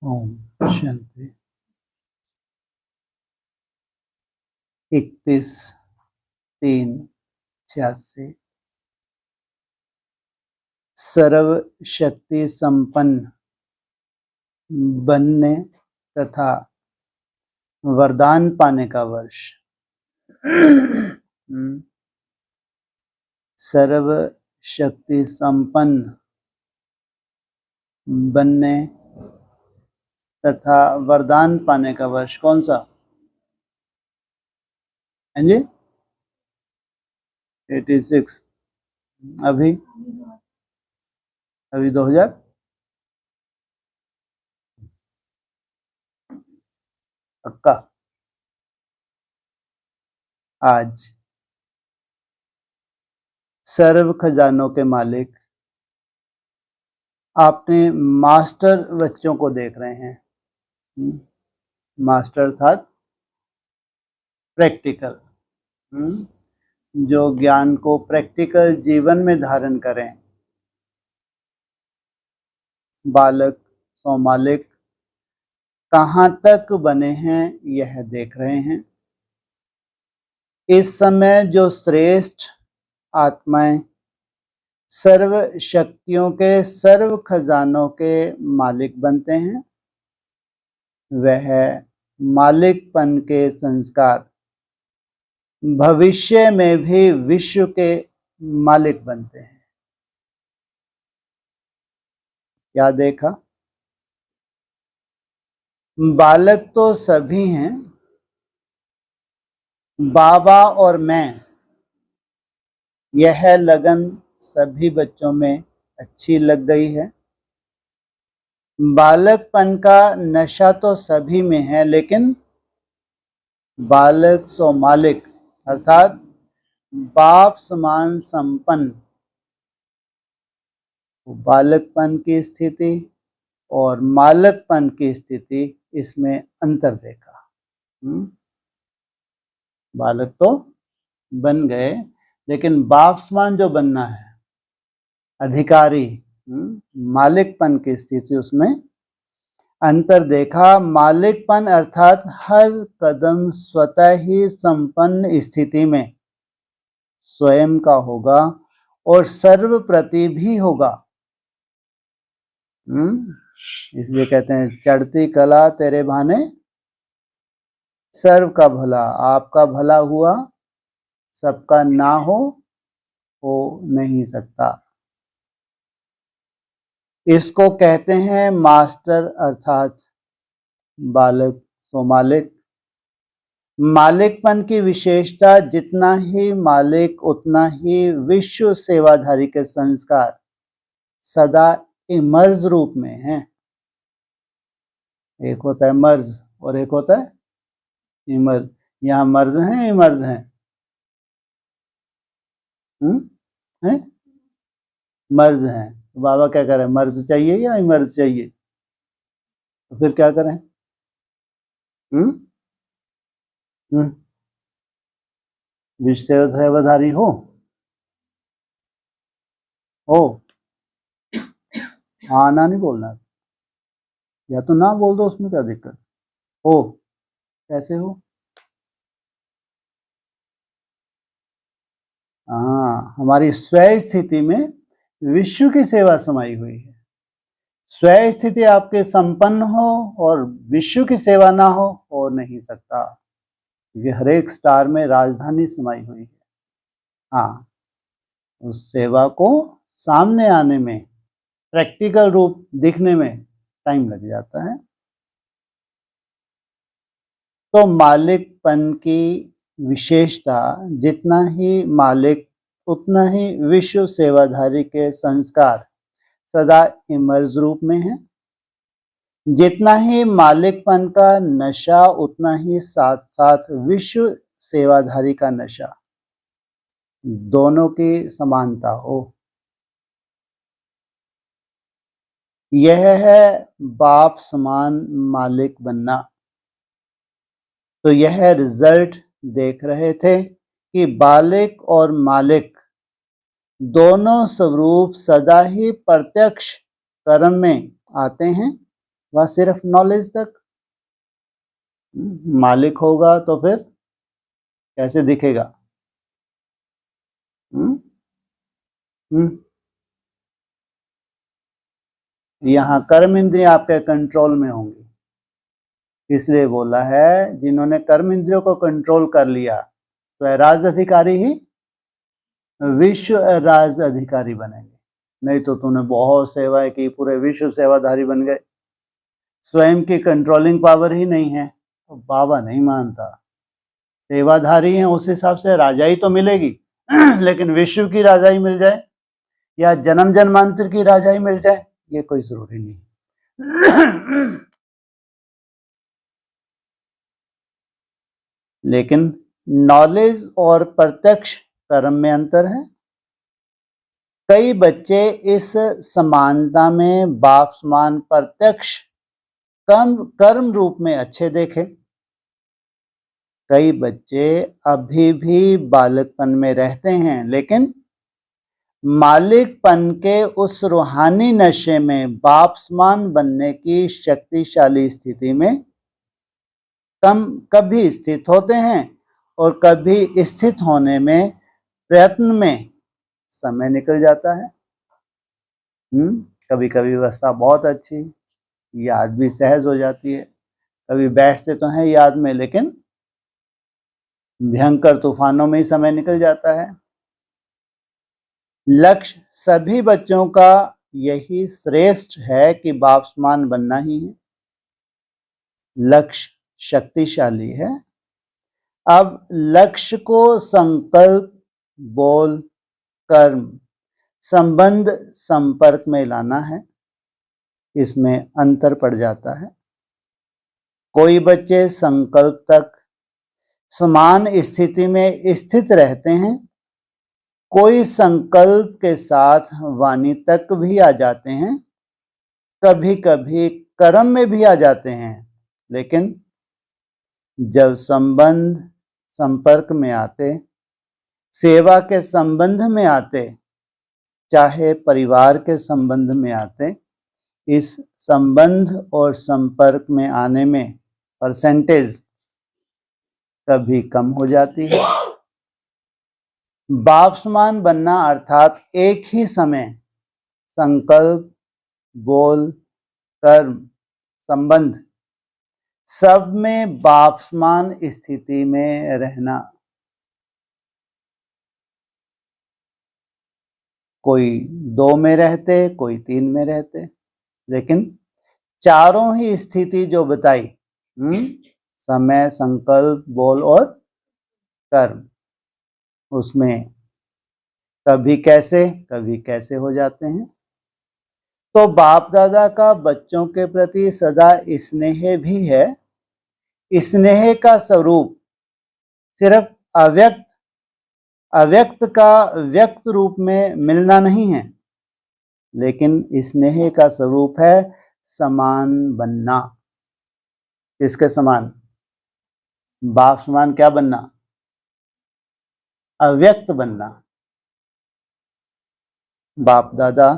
ओम शांति। 31/3/86। सर्व शक्ति संपन्न बनने तथा वरदान पाने का वर्ष। सर्व शक्ति संपन्न बनने तथा वरदान पाने का वर्ष कौन सा है जी? 86। अभी 2000 पक्का। आज सर्व खजानों के मालिक आपने मास्टर बच्चों को देख रहे हैं। मास्टर अर्थात प्रैक्टिकल, जो ज्ञान को प्रैक्टिकल जीवन में धारण करें। बालक सो मालिक कहाँ तक बने हैं यह देख रहे हैं। इस समय जो श्रेष्ठ आत्माएं सर्व शक्तियों के सर्व खजानों के मालिक बनते हैं, वह मालिकपन के संस्कार भविष्य में भी विश्व के मालिक बनते हैं। क्या देखा? बालक तो सभी हैं, बाबा और मैं, यह लगन सभी बच्चों में अच्छी लग गई है। बालकपन का नशा तो सभी में है, लेकिन बालक सो मालिक अर्थात बाप समान संपन्न बालकपन की स्थिति और मालकपन की स्थिति, इसमें अंतर देखा। बालक तो बन गए, लेकिन बाप समान जो बनना है, अधिकारी, मालिकपन की स्थिति, उसमें अंतर देखा। मालिकपन अर्थात हर कदम स्वतः ही संपन्न स्थिति में स्वयं का होगा और सर्व प्रति भी होगा। इसलिए कहते हैं चढ़ती कला तेरे भाने सर्व का भला। आपका भला हुआ, सबका ना हो नहीं सकता। इसको कहते हैं मास्टर अर्थात बालक सो मालिक। मालिकपन की विशेषता, जितना ही मालिक उतना ही विश्व सेवाधारी के संस्कार सदा इमर्ज रूप में हैं। एक होता है मर्ज और एक होता है इमर्ज। यहाँ मर्ज हैं, इमर्ज हैं, हैं? मर्ज हैं। तो बाबा क्या करें, मर्ज चाहिए या इमर्ज चाहिए? तो फिर क्या करें? विश्व सेवाधारी हो हाँ ना नहीं बोलना, या तो ना बोल दो, उसमें क्या दिक्कत हो? कैसे हो? हाँ, हमारी स्व स्थिति में विश्व की सेवा समाई हुई है। स्व स्थिति आपके संपन्न हो और विश्व की सेवा ना हो नहीं सकता। ये हर एक स्टार में राजधानी समाई हुई है। हाँ, उस सेवा को सामने आने में, प्रैक्टिकल रूप दिखने में टाइम लग जाता है। तो मालिकपन की विशेषता, जितना ही मालिक उतना ही विश्व सेवाधारी के संस्कार सदा इमर्ज रूप में है। जितना ही मालिकपन का नशा, उतना ही साथ साथ विश्व सेवाधारी का नशा, दोनों की समानता हो। यह है बाप समान मालिक बनना। तो यह रिजल्ट देख रहे थे कि बालिक और मालिक दोनों स्वरूप सदा ही प्रत्यक्ष कर्म में आते हैं वह सिर्फ नॉलेज तक। मालिक होगा तो फिर कैसे दिखेगा? यहाँ कर्म इंद्रियां आपके कंट्रोल में होंगी, इसलिए बोला है जिन्होंने कर्म इंद्रियों को कंट्रोल कर लिया स्वराज अधिकारी ही विश्व राज अधिकारी बनेंगे। नहीं तो तूने बहुत सेवाएं की, पूरे विश्व सेवाधारी बन गए, स्वयं की कंट्रोलिंग पावर ही नहीं है तो बाबा नहीं मानता। सेवाधारी हैं उस हिसाब से राजाई तो मिलेगी लेकिन विश्व की राजाई मिल जाए या जन्म जन्मांतर की राजाई मिल जाए ये कोई जरूरी नहीं। लेकिन नॉलेज और प्रत्यक्ष कर्म में अंतर है। कई बच्चे इस समानता में बाप समान प्रत्यक्ष कर्म रूप में अच्छे देखे। कई बच्चे अभी भी बालकपन में रहते हैं लेकिन मालिकपन के उस रूहानी नशे में बाप समान बनने की शक्तिशाली स्थिति में कभी स्थित होते हैं और कभी स्थित होने में प्रयत्न में समय निकल जाता है। कभी कभी अवस्था बहुत अच्छी, याद भी सहज हो जाती है, कभी बैठते तो हैं याद में लेकिन भयंकर तूफानों में ही समय निकल जाता है। लक्ष्य सभी बच्चों का यही श्रेष्ठ है कि बाप समान बनना ही है। लक्ष्य शक्तिशाली है। अब लक्ष्य को संकल्प, बोल, कर्म, संबंध, संपर्क में लाना है, इसमें अंतर पड़ जाता है। कोई बच्चे संकल्प तक समान स्थिति में स्थित रहते हैं, कोई संकल्प के साथ वाणी तक भी आ जाते हैं, कभी कभी कर्म में भी आ जाते हैं, लेकिन जब संबंध संपर्क में आते, सेवा के संबंध में आते, चाहे परिवार के संबंध में आते, इस संबंध और संपर्क में आने में परसेंटेज कभी कम हो जाती है। बाप समान बनना अर्थात एक ही समय संकल्प, बोल, कर्म, संबंध सब में बाप समान स्थिति में रहना। कोई 2 में रहते, कोई 3 में रहते, लेकिन चारों ही स्थिति जो बताई, समय, संकल्प, बोल और कर्म, उसमें कभी कैसे हो जाते हैं। तो बाप दादा का बच्चों के प्रति सदा स्नेह भी है। स्नेह का स्वरूप सिर्फ अव्यक्त का व्यक्त रूप में मिलना नहीं है, लेकिन स्नेह का स्वरूप है समान बनना। किसके समान? बाप समान क्या बनना? अव्यक्त बनना। बाप दादा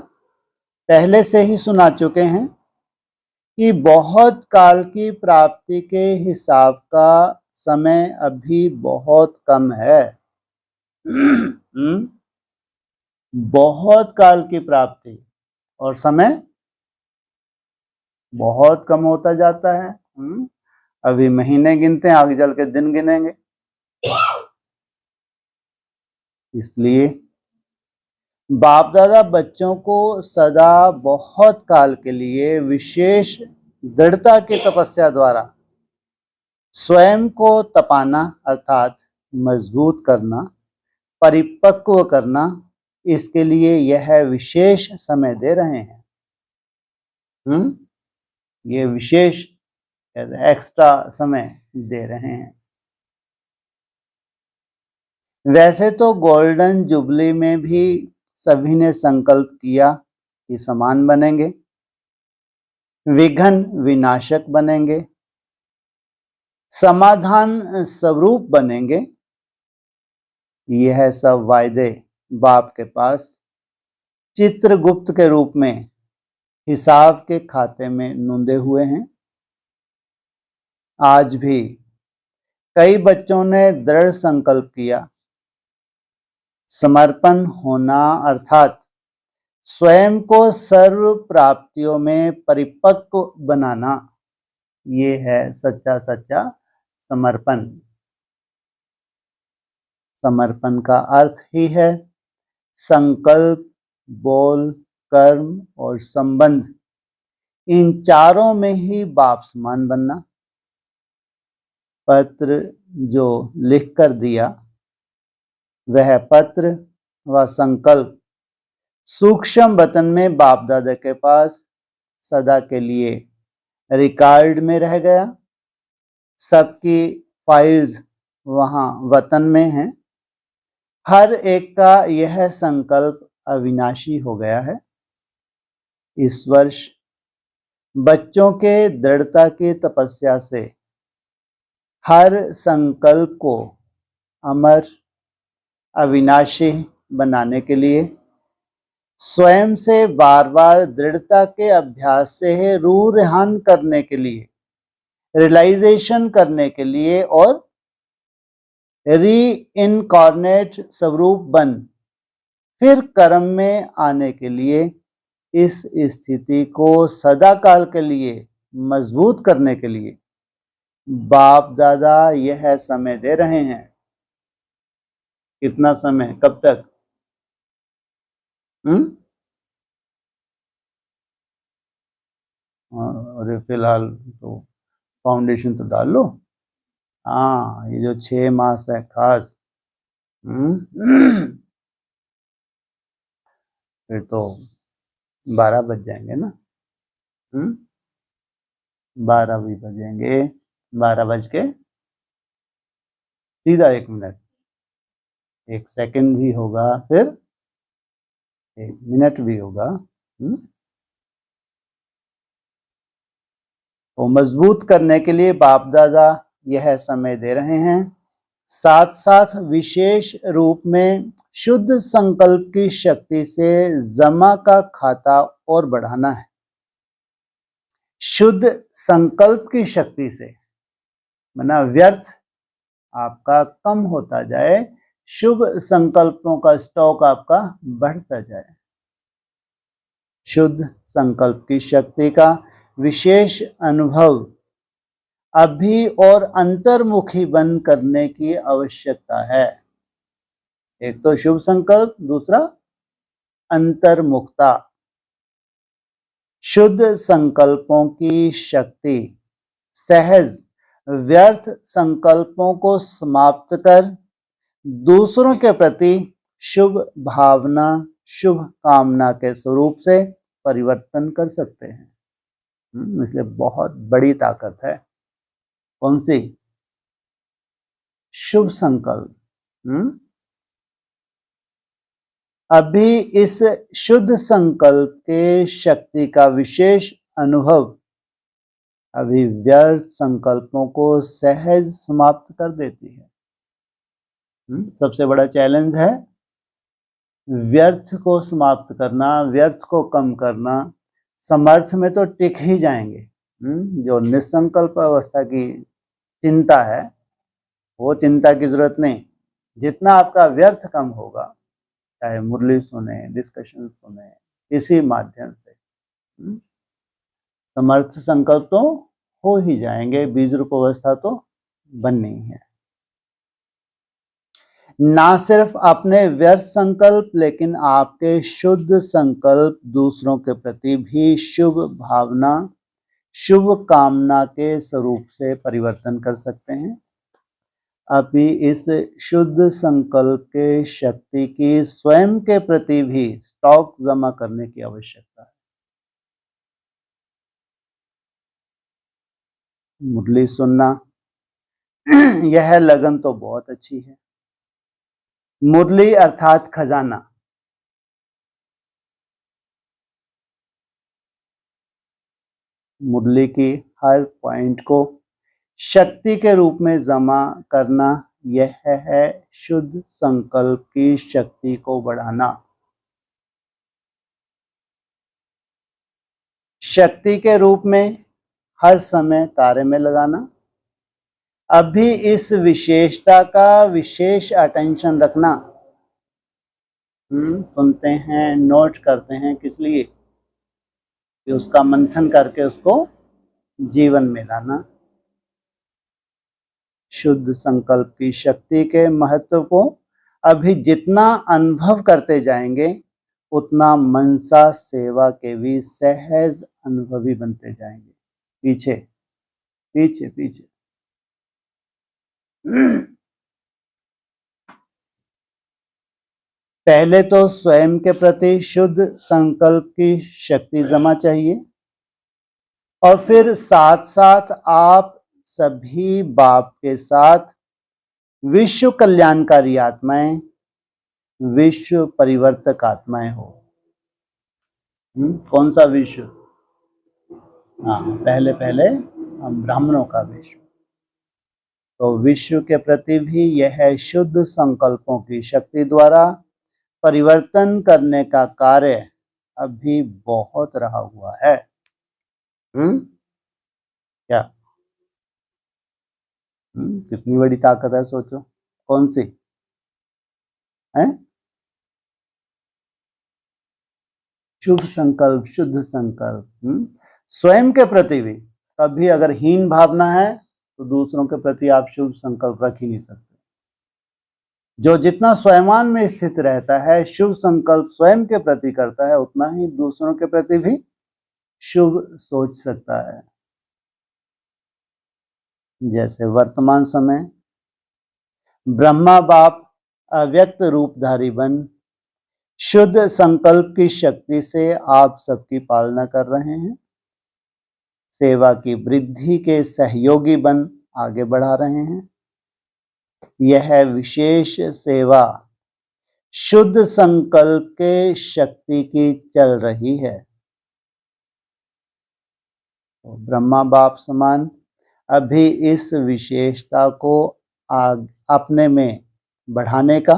पहले से ही सुना चुके हैं कि बहुत काल की प्राप्ति के हिसाब का समय अभी बहुत कम है। बहुत काल की प्राप्ति और समय बहुत कम होता जाता है। अभी महीने गिनते हैं, आगे चल के दिन गिनेंगे। इसलिए बाप दादा बच्चों को सदा बहुत काल के लिए विशेष दृढ़ता की तपस्या द्वारा स्वयं को तपाना अर्थात मजबूत करना, परिपक्व करना, इसके लिए यह विशेष समय दे रहे हैं। ये विशेष एक्स्ट्रा समय दे रहे हैं। वैसे तो गोल्डन जुबली में भी सभी ने संकल्प किया कि समान बनेंगे, विघ्न विनाशक बनेंगे, समाधान स्वरूप बनेंगे। यह सब वायदे बाप के पास चित्रगुप्त के रूप में हिसाब के खाते में नोंदे हुए हैं। आज भी कई बच्चों ने दृढ़ संकल्प किया। समर्पण होना अर्थात स्वयं को सर्व प्राप्तियों में परिपक्व बनाना, ये है सच्चा समर्पण। समर्पण का अर्थ ही है संकल्प, बोल, कर्म और संबंध, इन चारों में ही बाप समान बनना। पत्र जो लिख कर दिया, वह पत्र व संकल्प सूक्ष्म वतन में बाप दादा के पास सदा के लिए रिकॉर्ड में रह गया। सबकी फाइल्स वहां वतन में हैं। हर एक का यह संकल्प अविनाशी हो गया है। इस वर्ष बच्चों के दृढ़ता की तपस्या से हर संकल्प को अमर, अविनाशी बनाने के लिए स्वयं से बार बार दृढ़ता के अभ्यास से रूह रेहान करने के लिए, रियलाइजेशन करने के लिए और री इनकॉर्नेट स्वरूप बन फिर कर्म में आने के लिए, इस स्थिति को सदा काल के लिए मजबूत करने के लिए बाप दादा यह समय दे रहे हैं। कितना समय, कब तक? अरे फिलहाल तो फाउंडेशन तो डाल लो। हाँ, ये जो 6 मास है खास, फिर तो 12 बज जाएंगे ना। 12 भी बजेंगे, 12 बज के सीधा 1 मिनट, 1 सेकंड भी होगा, फिर 1 मिनट भी होगा। तो मजबूत करने के लिए बाप दादा यह समय दे रहे हैं। साथ साथ विशेष रूप में शुद्ध संकल्प की शक्ति से जमा का खाता और बढ़ाना है। शुद्ध संकल्प की शक्ति से, माना व्यर्थ आपका कम होता जाए, शुभ संकल्पों का स्टॉक आपका बढ़ता जाए। शुद्ध संकल्प की शक्ति का विशेष अनुभव अभी और अंतर्मुखी बन करने की आवश्यकता है। एक तो शुभ संकल्प, दूसरा अंतर्मुखता। शुद्ध संकल्पों की शक्ति सहज व्यर्थ संकल्पों को समाप्त कर दूसरों के प्रति शुभ भावना, शुभ कामना के स्वरूप से परिवर्तन कर सकते हैं। इसलिए बहुत बड़ी ताकत है। कौन सी? शुभ संकल्प। अभी इस शुद्ध संकल्प के शक्ति का विशेष अनुभव अभी व्यर्थ संकल्पों को सहज समाप्त कर देती है। सबसे बड़ा चैलेंज है व्यर्थ को समाप्त करना, व्यर्थ को कम करना। समर्थ में तो टिक ही जाएंगे। जो निसंकल्प अवस्था की चिंता है, वो चिंता की जरूरत नहीं। जितना आपका व्यर्थ कम होगा, चाहे मुरली सुने, डिस्कशन सुने, इसी माध्यम से समर्थ संकल्प तो हो ही जाएंगे। बीज रूप अवस्था तो बननी है। ना सिर्फ अपने व्यर्थ संकल्प, लेकिन आपके शुद्ध संकल्प दूसरों के प्रति भी शुभ भावना, शुभ कामना के स्वरूप से परिवर्तन कर सकते हैं। अभी इस शुद्ध संकल्प के शक्ति की स्वयं के प्रति भी स्टॉक जमा करने की आवश्यकता है। मुरली सुनना, यह लगन तो बहुत अच्छी है। मुरली अर्थात खजाना। मुरली की हर पॉइंट को शक्ति के रूप में जमा करना, यह है शुद्ध संकल्प की शक्ति को बढ़ाना। शक्ति के रूप में हर समय कार्य में लगाना। अभी इस विशेषता का विशेष अटेंशन रखना। सुनते हैं, नोट करते हैं, किस लिए? कि उसका मंथन करके उसको जीवन में लाना। शुद्ध संकल्प की शक्ति के महत्व को अभी जितना अनुभव करते जाएंगे उतना मनसा सेवा के भी सहज अनुभवी बनते जाएंगे। पीछे पीछे पीछे पहले तो स्वयं के प्रति शुद्ध संकल्प की शक्ति जमा चाहिए और फिर साथ साथ आप सभी बाप के साथ विश्व कल्याणकारी आत्माएं, विश्व परिवर्तक आत्माएं हो। कौन सा विश्व? हाँ, पहले पहले हम ब्राह्मणों का विश्व। तो विश्व के प्रति भी यह शुद्ध संकल्पों की शक्ति द्वारा परिवर्तन करने का कार्य अभी बहुत रहा हुआ है। क्या? कितनी बड़ी ताकत है, सोचो। कौन सी है? शुभ संकल्प, शुद्ध संकल्प। स्वयं के प्रति भी कभी अगर हीन भावना है तो दूसरों के प्रति आप शुभ संकल्प रख ही नहीं सकते। जो जितना स्वयं में स्थित रहता है, शुभ संकल्प स्वयं के प्रति करता है, उतना ही दूसरों के प्रति भी शुभ सोच सकता है। जैसे वर्तमान समय ब्रह्मा बाप अव्यक्त रूपधारी बन शुद्ध संकल्प की शक्ति से आप सबकी पालना कर रहे हैं, सेवा की वृद्धि के सहयोगी बन आगे बढ़ा रहे हैं। यह विशेष सेवा शुद्ध संकल्प के शक्ति की चल रही है। तो ब्रह्मा बाप समान अभी इस विशेषता को अपने में बढ़ाने का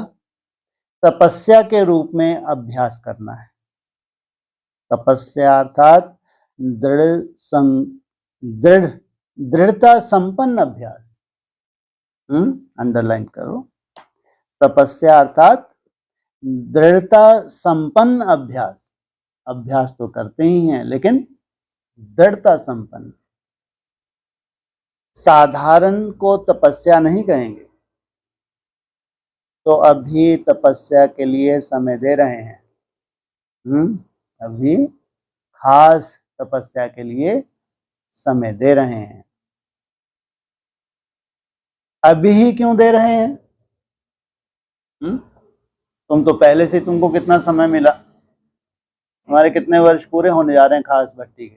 तपस्या के रूप में अभ्यास करना है। तपस्या अर्थात दृढ़ता संपन्न अभ्यास। अंडरलाइन करो। तपस्या अर्थात दृढ़ता संपन्न अभ्यास। अभ्यास तो करते ही हैं, लेकिन दृढ़ता संपन्न। साधारण को तपस्या नहीं कहेंगे। तो अभी तपस्या के लिए समय दे रहे हैं। अभी खास तपस्या के लिए समय दे रहे हैं। अभी ही क्यों दे रहे हैं? तुम तो पहले से, तुमको कितना समय मिला? हमारे कितने वर्ष पूरे होने जा रहे हैं खास भट्टी के?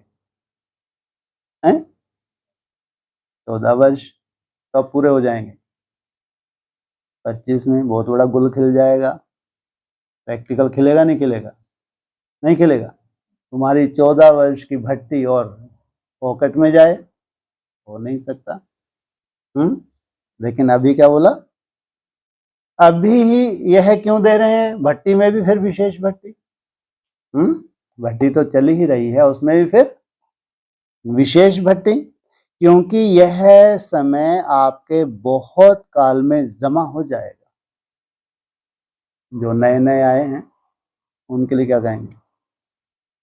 हैं? 14 वर्ष कब पूरे हो जाएंगे? 25 में बहुत बड़ा गुल खिल जाएगा। प्रैक्टिकल खिलेगा नहीं खिलेगा? नहीं खिलेगा। तुम्हारी 14 वर्ष की भट्टी और पॉकेट में जाए, हो नहीं सकता। लेकिन अभी क्या बोला? अभी ही यह क्यों दे रहे हैं? भट्टी में भी फिर विशेष भट्टी। भट्टी तो चली ही रही है, उसमें भी फिर विशेष भट्टी, क्योंकि यह समय आपके बहुत काल में जमा हो जाएगा। जो नए नए आए हैं उनके लिए क्या कहेंगे?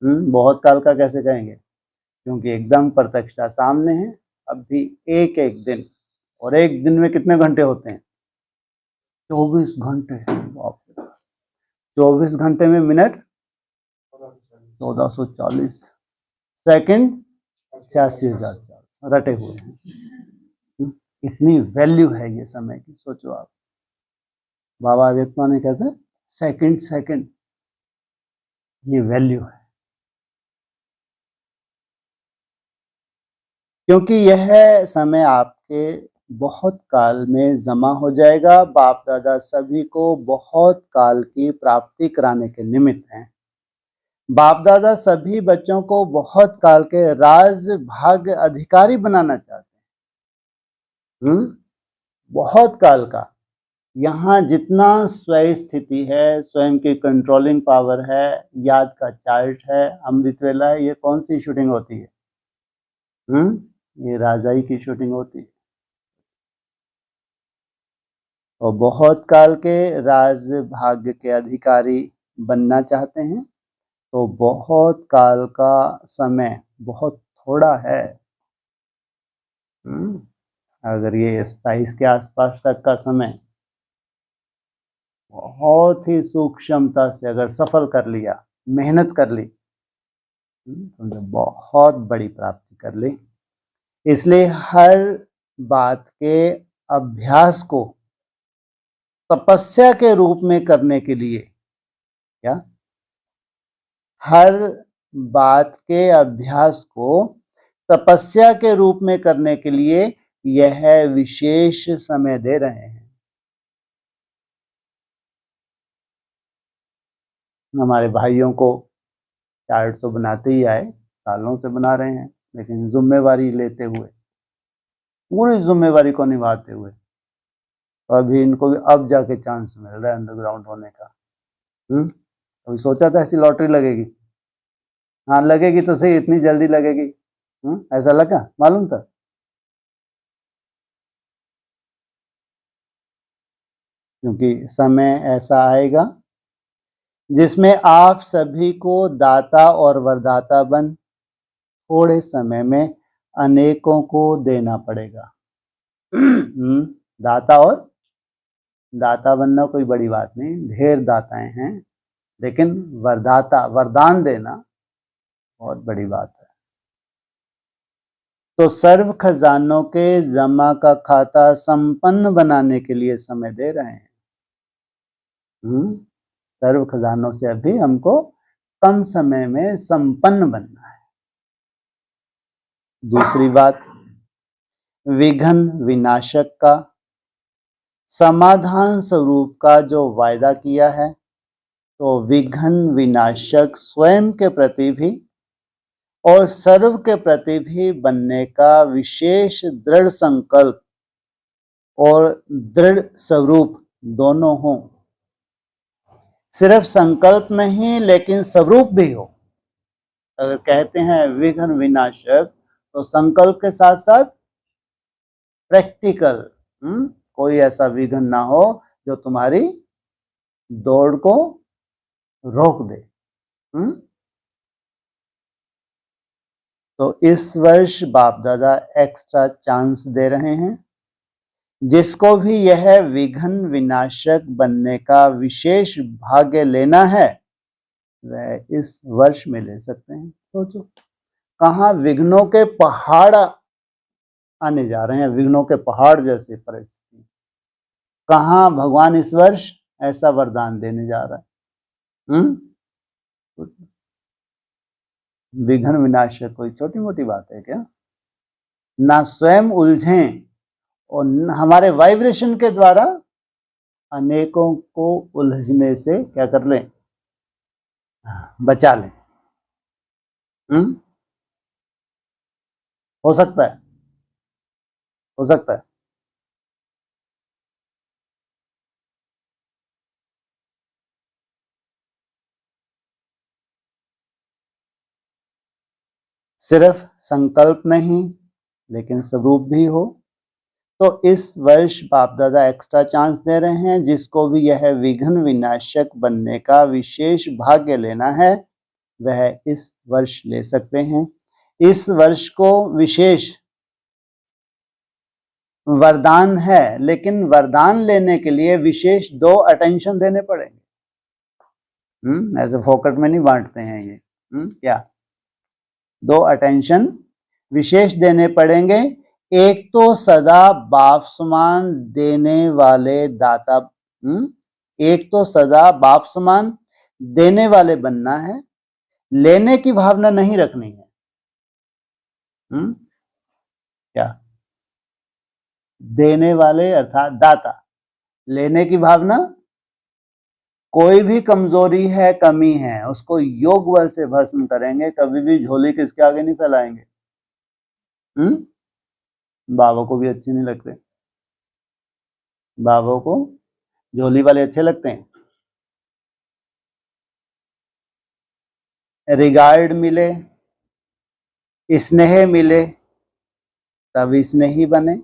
बहुत काल का कैसे कहेंगे? क्योंकि एकदम प्रत्यक्षता सामने है। अभी एक एक दिन, और एक दिन में कितने घंटे होते हैं? 24 घंटे। 24 घंटे में मिनट 1440, सेकंड 86,000 रटे हुए हैं। इतनी वैल्यू है ये समय की, सोचो आप। बाबा आदित्य ने कहते सेकंड सेकंड, ये वैल्यू है। क्योंकि यह समय आपके बहुत काल में जमा हो जाएगा। बाप दादा सभी को बहुत काल की प्राप्ति कराने के निमित्त हैं। बाप दादा सभी बच्चों को बहुत काल के राज भाग्य अधिकारी बनाना चाहते हैं। बहुत काल का, यहाँ जितना स्वयं स्थिति है, स्वयं की कंट्रोलिंग पावर है, याद का चार्ट है, अमृतवेला है, ये कौन सी शूटिंग होती है? ये राजाई की शूटिंग होती है। और बहुत काल के राज भाग्य के अधिकारी बनना चाहते हैं तो बहुत काल का समय बहुत थोड़ा है। अगर ये 27 के आसपास तक का समय बहुत ही सूक्ष्मता से अगर सफल कर लिया, मेहनत कर ली, तुमने बहुत बड़ी प्राप्ति कर ली। इसलिए हर बात के अभ्यास को तपस्या के रूप में करने के लिए, क्या हर बात के अभ्यास को तपस्या के रूप में करने के लिए यह विशेष समय दे रहे हैं। हमारे भाइयों को चार्ट तो बनाते ही आए, सालों से बना रहे हैं, लेकिन जिम्मेवारी लेते हुए, पूरी जिम्मेवारी को निभाते हुए, तो अभी इनको अब जाके चांस मिल रहा है अंडरग्राउंड होने का। अभी सोचा था ऐसी लॉटरी लगेगी? हाँ लगेगी तो सही, इतनी जल्दी लगेगी? ऐसा लगा? मालूम था? क्योंकि समय ऐसा आएगा जिसमें आप सभी को दाता और वरदाता बन थोड़े समय में अनेकों को देना पड़ेगा। दाता और दाता बनना कोई बड़ी बात नहीं, ढेर दाताएं हैं, लेकिन वरदाता, वरदान देना बहुत बड़ी बात है। तो सर्व खजानों के जमा का खाता संपन्न बनाने के लिए समय दे रहे हैं। सर्व खजानों से अभी हमको कम समय में संपन्न बनना है। दूसरी बात, विघ्न विनाशक का समाधान स्वरूप का जो वायदा किया है, तो विघ्न विनाशक स्वयं के प्रति भी और सर्व के प्रति भी बनने का विशेष दृढ़ संकल्प और दृढ़ स्वरूप दोनों हो। सिर्फ संकल्प नहीं लेकिन स्वरूप भी हो। अगर कहते हैं विघ्न विनाशक, तो संकल्प के साथ साथ प्रैक्टिकल, कोई ऐसा विघ्न ना हो जो तुम्हारी दौड़ को रोक दे। तो इस वर्ष बाप दादा एक्स्ट्रा चांस दे रहे हैं। जिसको भी यह विघ्न विनाशक बनने का विशेष भाग्य लेना है, वह इस वर्ष में ले सकते हैं। सोचो कहाँ विघ्नों के पहाड़ आने जा रहे हैं, विघ्नों के पहाड़ जैसी परिस्थिति, कहाँ भगवान इस वर्ष ऐसा वरदान देने जा रहा है। विघ्न विनाशक कोई छोटी मोटी बात है क्या? ना स्वयं उलझें और हमारे वाइब्रेशन के द्वारा अनेकों को उलझने से क्या कर लें, बचा लें। हो सकता है, हो सकता है। सिर्फ संकल्प नहीं लेकिन स्वरूप भी हो। तो इस वर्ष बाप दादा एक्स्ट्रा चांस दे रहे हैं। जिसको भी यह विघ्न विनाशक बनने का विशेष भाग्य लेना है, वह इस वर्ष ले सकते हैं। इस वर्ष को विशेष वरदान है, लेकिन वरदान लेने के लिए विशेष 2 अटेंशन देने पड़ेंगे। ऐसे फोकट में नहीं बांटते हैं ये। क्या 2 अटेंशन विशेष देने पड़ेंगे। एक तो सदा बाप समान देने वाले दाता, एक तो सदा बाप समान देने वाले बनना है, लेने की भावना नहीं रखनी है। क्या देने वाले अर्थात दाता, लेने की भावना, कोई भी कमजोरी है, कमी है, उसको योग बल से भस्म करेंगे। कभी भी झोली किसके आगे नहीं फैलाएंगे। बाबा को भी अच्छे नहीं लगते, बाबा को झोली वाले अच्छे लगते हैं। रिगार्ड मिले, स्नेह मिले तब स्नेही बने,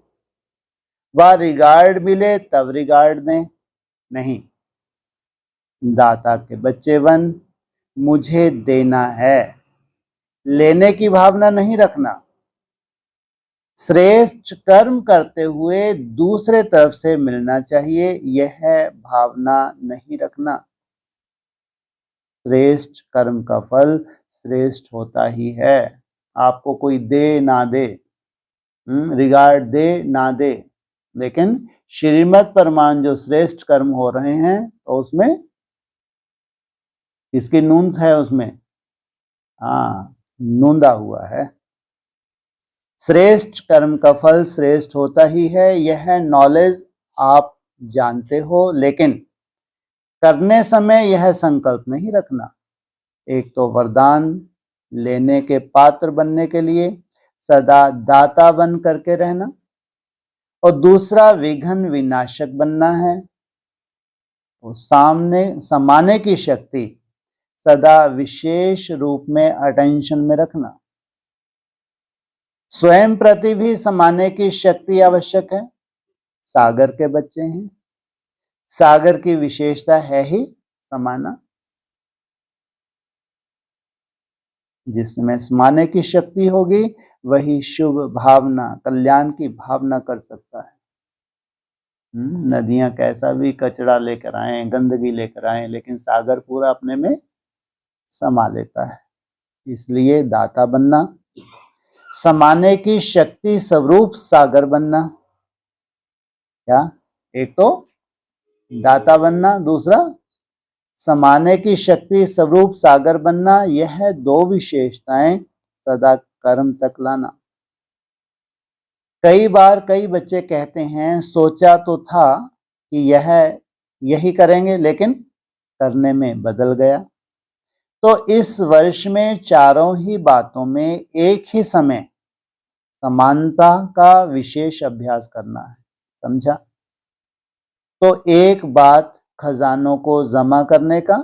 व रिगार्ड मिले तब रिगार्ड दें, नहीं। दाता के बच्चे बन, मुझे देना है, लेने की भावना नहीं रखना। श्रेष्ठ कर्म करते हुए दूसरे तरफ से मिलना चाहिए, यह भावना नहीं रखना। श्रेष्ठ कर्म का फल श्रेष्ठ होता ही है। आपको कोई दे ना दे, रिगार्ड दे ना दे, लेकिन श्रीमद् परमान जो श्रेष्ठ कर्म हो रहे हैं तो उसमें किसकी नूंद है? उसमें नूंदा हुआ है। श्रेष्ठ कर्म का फल श्रेष्ठ होता ही है, यह नॉलेज आप जानते हो, लेकिन करने समय यह संकल्प नहीं रखना। एक तो वरदान लेने के पात्र बनने के लिए सदा दाता बन करके रहना, और दूसरा विघ्न विनाशक बनना है। तो समाने की शक्ति सदा विशेष रूप में अटेंशन में रखना। स्वयं प्रति भी समाने की शक्ति आवश्यक है। सागर के बच्चे हैं, सागर की विशेषता है ही समाना। जिसमें समाने की शक्ति होगी वही शुभ भावना, कल्याण की भावना कर सकता है। नदियां कैसा भी कचरा लेकर आए, गंदगी लेकर आए, लेकिन सागर पूरा अपने में समा लेता है। इसलिए दाता बनना, समाने की शक्ति स्वरूप सागर बनना। क्या? एक तो दाता बनना, दूसरा समाने की शक्ति स्वरूप सागर बनना। यह दो विशेषताएं सदा कर्म तक लाना। कई बार कई बच्चे कहते हैं सोचा तो था कि यही करेंगे, लेकिन करने में बदल गया। तो इस वर्ष में चारों ही बातों में एक ही समय समानता का विशेष अभ्यास करना है। समझा? तो एक बात खजानों को जमा करने का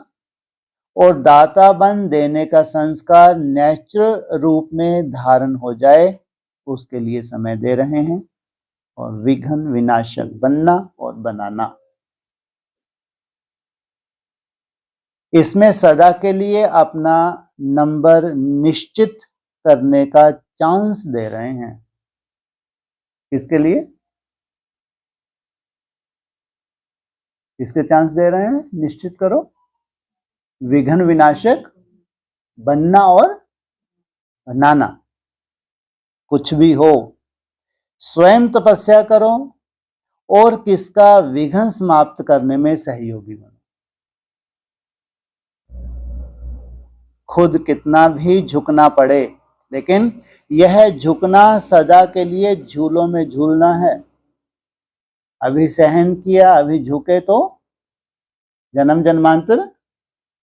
और दाता बन देने का संस्कार नेचुरल रूप में धारण हो जाए, उसके लिए समय दे रहे हैं। और विघ्न विनाशक बनना और बनाना, इसमें सदा के लिए अपना नंबर निश्चित करने का चांस दे रहे हैं। किसके लिए? किसके चांस दे रहे हैं? निश्चित करो। विघ्न विनाशक बनना और बनाना। कुछ भी हो, स्वयं तपस्या करो और किसका विघ्न समाप्त करने में सहयोगी बनो। खुद कितना भी झुकना पड़े, लेकिन यह झुकना सदा के लिए झूलों में झूलना है। अभी सहन किया, अभी झुके तो जन्म जन्मांतर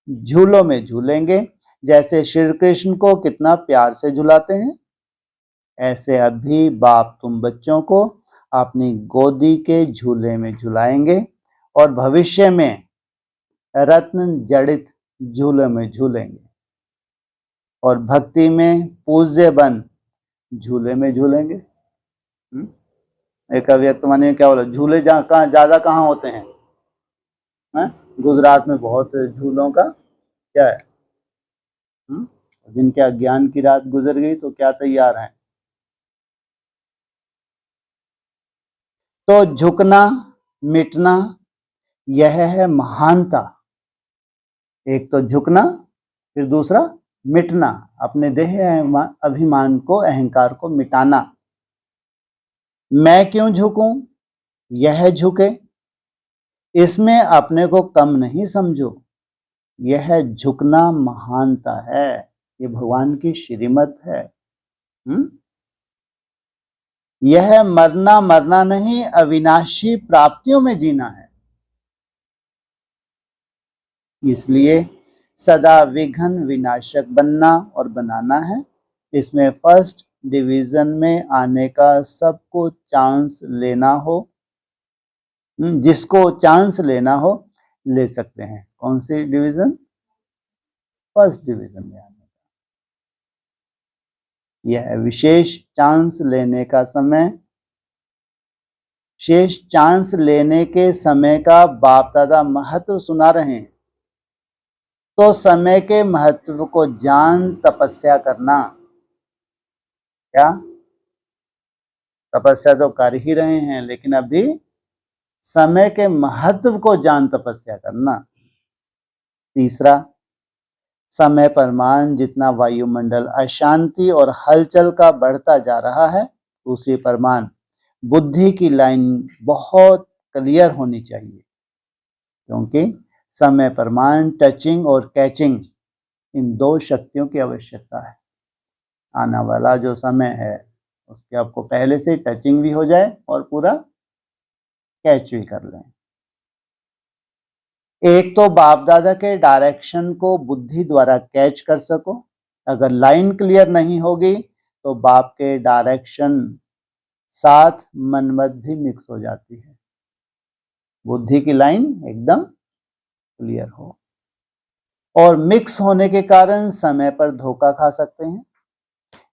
झूलों में झूलेंगे। जैसे श्री कृष्ण को कितना प्यार से झुलाते हैं, ऐसे अभी बाप तुम बच्चों को अपनी गोदी के झूले में झुलाएंगे और भविष्य में रत्न जड़ित झूले में झूलेंगे और भक्ति में पूज्य बन झूले में झूलेंगे। एक व्यक्ति माने क्या बोला, झूले ज्यादा कहाँ होते हैं? गुजरात में बहुत झूलों का क्या है। जिनके अज्ञान की रात गुजर गई तो क्या तैयार हैं। तो झुकना मिटना यह है महानता। एक तो झुकना, फिर दूसरा मिटना, अपने देह अभिमान को, अहंकार को मिटाना। मैं क्यों झुकूं? यह झुके। इसमें अपने को कम नहीं समझो। यह झुकना महानता है, ये भगवान की श्रीमत है। यह मरना नहीं, अविनाशी प्राप्तियों में जीना है। इसलिए सदा विघ्न विनाशक बनना और बनाना है। इसमें फर्स्ट डिवीजन में आने का सबको चांस लेना हो। जिसको चांस लेना हो ले सकते हैं। कौन सी डिवीजन? फर्स्ट डिवीजन में आने का। यह है विशेष चांस लेने का समय। विशेष चांस लेने के समय का बाप दादा महत्व सुना रहे हैं, तो समय के महत्व को जान तपस्या करना। क्या तपस्या तो कर ही रहे हैं, लेकिन अभी समय के महत्व को जान तपस्या करना। तीसरा, समय परमान जितना वायुमंडल अशांति और हलचल का बढ़ता जा रहा है, उसी परमान बुद्धि की लाइन बहुत क्लियर होनी चाहिए, क्योंकि समय परमान टचिंग और कैचिंग, इन दो शक्तियों की आवश्यकता है। आने वाला जो समय है उसके आपको पहले से टचिंग भी हो जाए और पूरा कैच भी कर लें। एक तो बाप दादा के डायरेक्शन को बुद्धि द्वारा कैच कर सको। अगर लाइन क्लियर नहीं होगी तो बाप के डायरेक्शन साथ मनमत भी मिक्स हो जाती है। बुद्धि की लाइन एकदम क्लियर हो, और मिक्स होने के कारण समय पर धोखा खा सकते हैं।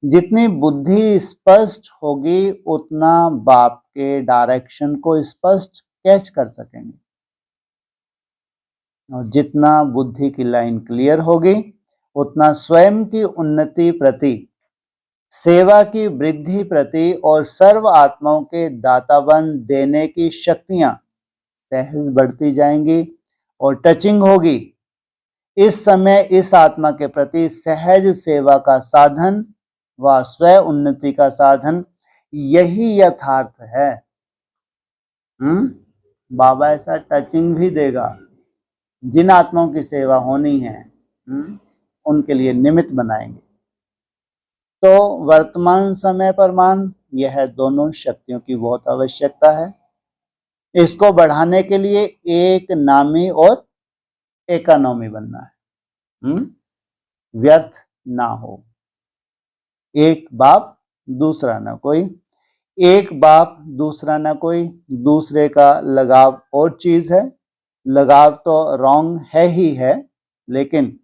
जितनी बुद्धि स्पष्ट होगी उतना बाप के डायरेक्शन को स्पष्ट कैच कर सकेंगे, और जितना बुद्धि की लाइन क्लियर होगी उतना स्वयं की उन्नति प्रति, सेवा की वृद्धि प्रति और सर्व आत्माओं के दातावन देने की शक्तियां सहज बढ़ती जाएंगी और टचिंग होगी। इस समय इस आत्मा के प्रति सहज सेवा का साधन व स्व उन्नति का साधन यही यथार्थ है। बाबा ऐसा टचिंग भी देगा। जिन आत्माओं की सेवा होनी है उनके लिए निमित्त बनाएंगे। तो वर्तमान समय परमान, यह दोनों शक्तियों की बहुत आवश्यकता है। इसको बढ़ाने के लिए एक नामी और इकोनॉमी बनना है, व्यर्थ ना हो। एक बाप दूसरा ना कोई, एक बाप दूसरा ना कोई। दूसरे का लगाव और चीज है। लगाव तो रॉन्ग है ही है, लेकिन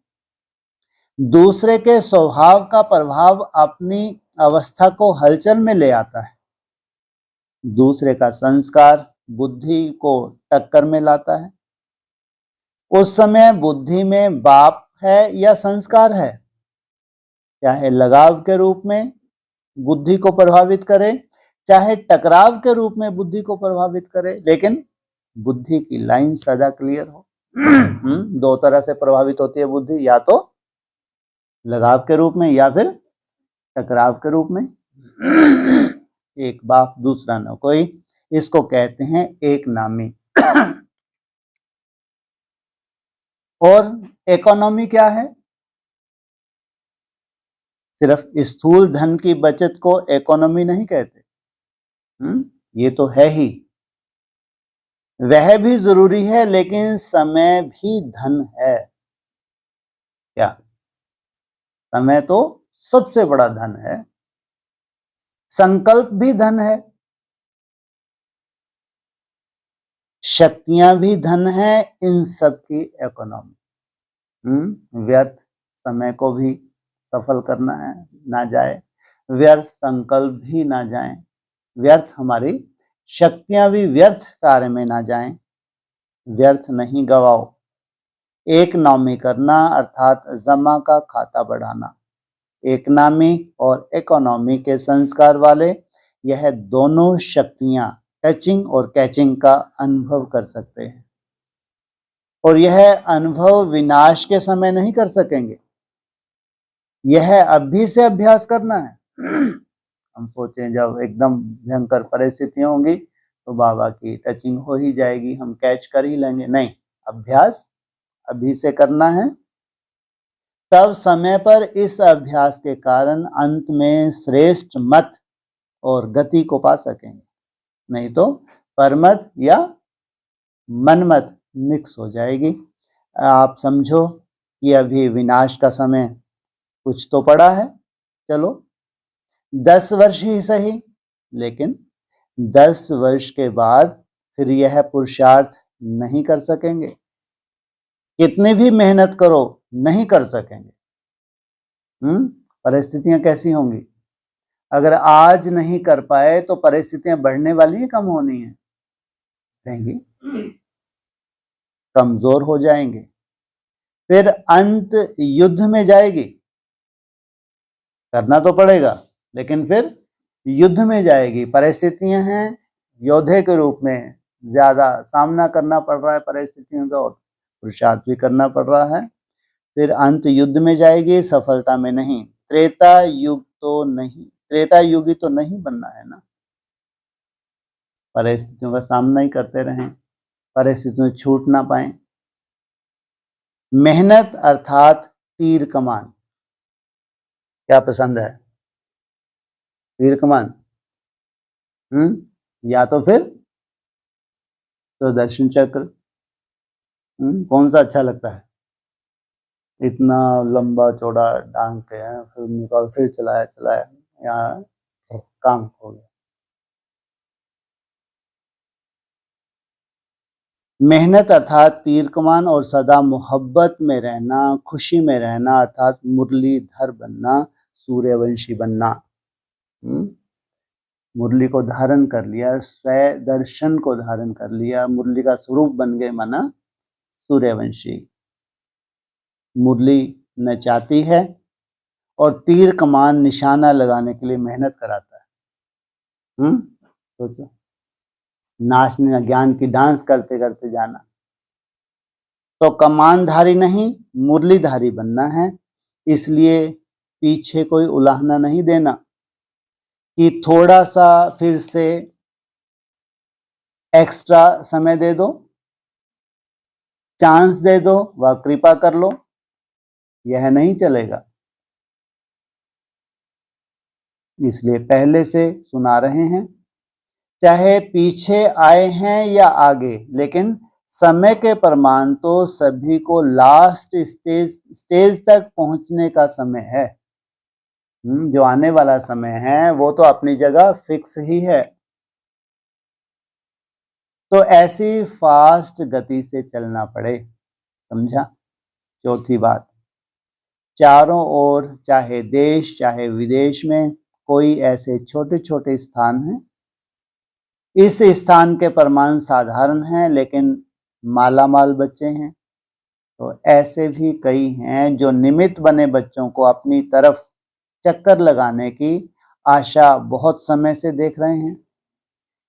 दूसरे के स्वभाव का प्रभाव अपनी अवस्था को हलचल में ले आता है। दूसरे का संस्कार बुद्धि को टक्कर में लाता है। उस समय बुद्धि में बाप है या संस्कार है, चाहे लगाव के रूप में बुद्धि को प्रभावित करे, चाहे टकराव के रूप में बुद्धि को प्रभावित करे, लेकिन बुद्धि की लाइन सदा क्लियर हो। दो तरह से प्रभावित होती है बुद्धि, या तो लगाव के रूप में या फिर टकराव के रूप में। एक बाप दूसरा न कोई, इसको कहते हैं एक नामी। और इकोनॉमी क्या है? सिर्फ स्थूल धन की बचत को इकोनॉमी नहीं कहते। ये तो है ही, वह भी जरूरी है, लेकिन समय भी धन है। क्या? समय तो सबसे बड़ा धन है। संकल्प भी धन है, शक्तियां भी धन है। इन सब की इकोनॉमी। व्यर्थ समय को भी सफल करना है, ना जाए। व्यर्थ संकल्प भी ना जाए। व्यर्थ हमारी शक्तियां भी व्यर्थ कार्य में ना जाएं। व्यर्थ नहीं गवाओ। एक नामी करना अर्थात जमा का खाता बढ़ाना। एक नामी और इकोनॉमी के संस्कार वाले यह दोनों शक्तियां टचिंग और कैचिंग का अनुभव कर सकते हैं, और यह अनुभव विनाश के समय नहीं कर सकेंगे। यह अभी से अभ्यास करना है। हम सोचें जब एकदम भयंकर परिस्थितियां होंगी तो बाबा की टचिंग हो ही जाएगी, हम कैच कर ही लेंगे। नहीं, अभ्यास अभी से करना है। तब समय पर इस अभ्यास के कारण अंत में श्रेष्ठ मत और गति को पा सकेंगे। नहीं तो परमत या मनमत मिक्स हो जाएगी। आप समझो कि अभी विनाश का समय कुछ तो पड़ा है। चलो 10 वर्ष ही सही, लेकिन 10 वर्ष के बाद फिर यह पुरुषार्थ नहीं कर सकेंगे। कितनी भी मेहनत करो नहीं कर सकेंगे। परिस्थितियां कैसी होंगी? अगर आज नहीं कर पाए तो परिस्थितियां बढ़ने वाली है, कम होनी है? रहेंगी, कमजोर हो जाएंगे। फिर अंत युद्ध में जाएगी। करना तो पड़ेगा, लेकिन फिर युद्ध में जाएगी। परिस्थितियां हैं, योद्धे के रूप में ज्यादा सामना करना पड़ रहा है परिस्थितियों का, और पुरुषार्थ भी करना पड़ रहा है। फिर अंत युद्ध में जाएगी, सफलता में नहीं। त्रेता युग तो नहीं, त्रेता युगी तो नहीं बनना है ना। परिस्थितियों का सामना ही करते रहें, परिस्थितियों से छूट ना पाए। मेहनत अर्थात तीर कमान। क्या पसंद है? तीर कमान, या तो फिर सुदर्शन चक्र। कौन सा अच्छा लगता है? इतना लंबा चौड़ा डांग के हैं, फिर निकाल, फिर चलाया चलाया, यहाँ काम हो गया। मेहनत अर्थात तीर कमान और सदा मोहब्बत में रहना, खुशी में रहना अर्थात मुरलीधर बनना, सूर्यवंशी बनना। मुरली को धारण कर लिया, स्वय दर्शन को धारण कर लिया, मुरली का स्वरूप बन गए, माना सूर्यवंशी। मुरली नचाती है और तीर कमान निशाना लगाने के लिए मेहनत कराता है। सोचो, नाचने, ज्ञान की डांस करते करते जाना। तो कमानधारी नहीं, मुरलीधारी बनना है। इसलिए पीछे कोई उलाहना नहीं देना कि थोड़ा सा फिर से एक्स्ट्रा समय दे दो, चांस दे दो, वह कृपा कर लो, यह नहीं चलेगा। इसलिए पहले से सुना रहे हैं, चाहे पीछे आए हैं या आगे, लेकिन समय के प्रमाण तो सभी को लास्ट स्टेज तक पहुंचने का समय है। जो आने वाला समय है वो तो अपनी जगह फिक्स ही है। तो ऐसी फास्ट गति से चलना पड़े, समझा? चौथी बात, चारों ओर चाहे देश चाहे विदेश में कोई ऐसे छोटे छोटे स्थान हैं, इस स्थान के प्रमाण साधारण हैं लेकिन मालामाल बच्चे हैं। तो ऐसे भी कई हैं जो निमित्त बने बच्चों को अपनी तरफ चक्कर लगाने की आशा बहुत समय से देख रहे हैं,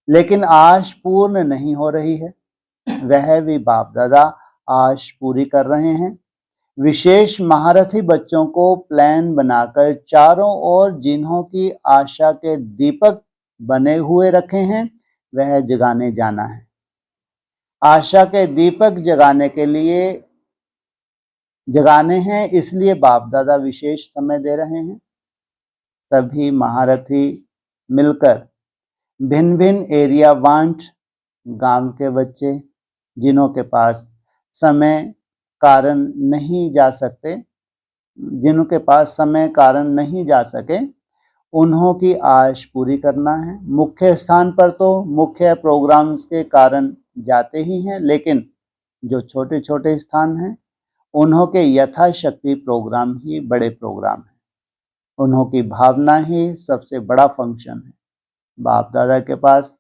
लेकिन आश पूर्ण नहीं हो रही है। वह भी बाप दादा आश पूरी कर रहे हैं। विशेष महारथी बच्चों को प्लान बनाकर चारों ओर जिन्हों की आशा के दीपक बने हुए रखे हैं, वह जगाने जाना है। आशा के दीपक जगाने के लिए जगाने हैं, इसलिए बाप दादा विशेष समय दे रहे हैं। सभी महारथी मिलकर भिन्न भिन्न एरिया वांट, गांव के बच्चे जिन्हों के पास समय कारण नहीं जा सकते, जिन्हों के पास समय कारण नहीं जा सके, उन्हों की आश पूरी करना है। मुख्य स्थान पर तो मुख्य प्रोग्राम्स के कारण जाते ही हैं, लेकिन जो छोटे छोटे स्थान हैं उन्हों के यथाशक्ति प्रोग्राम ही बड़े प्रोग्राम हैं। उन्हों की भावना ही सबसे बड़ा फंक्शन है। बाप दादा के पास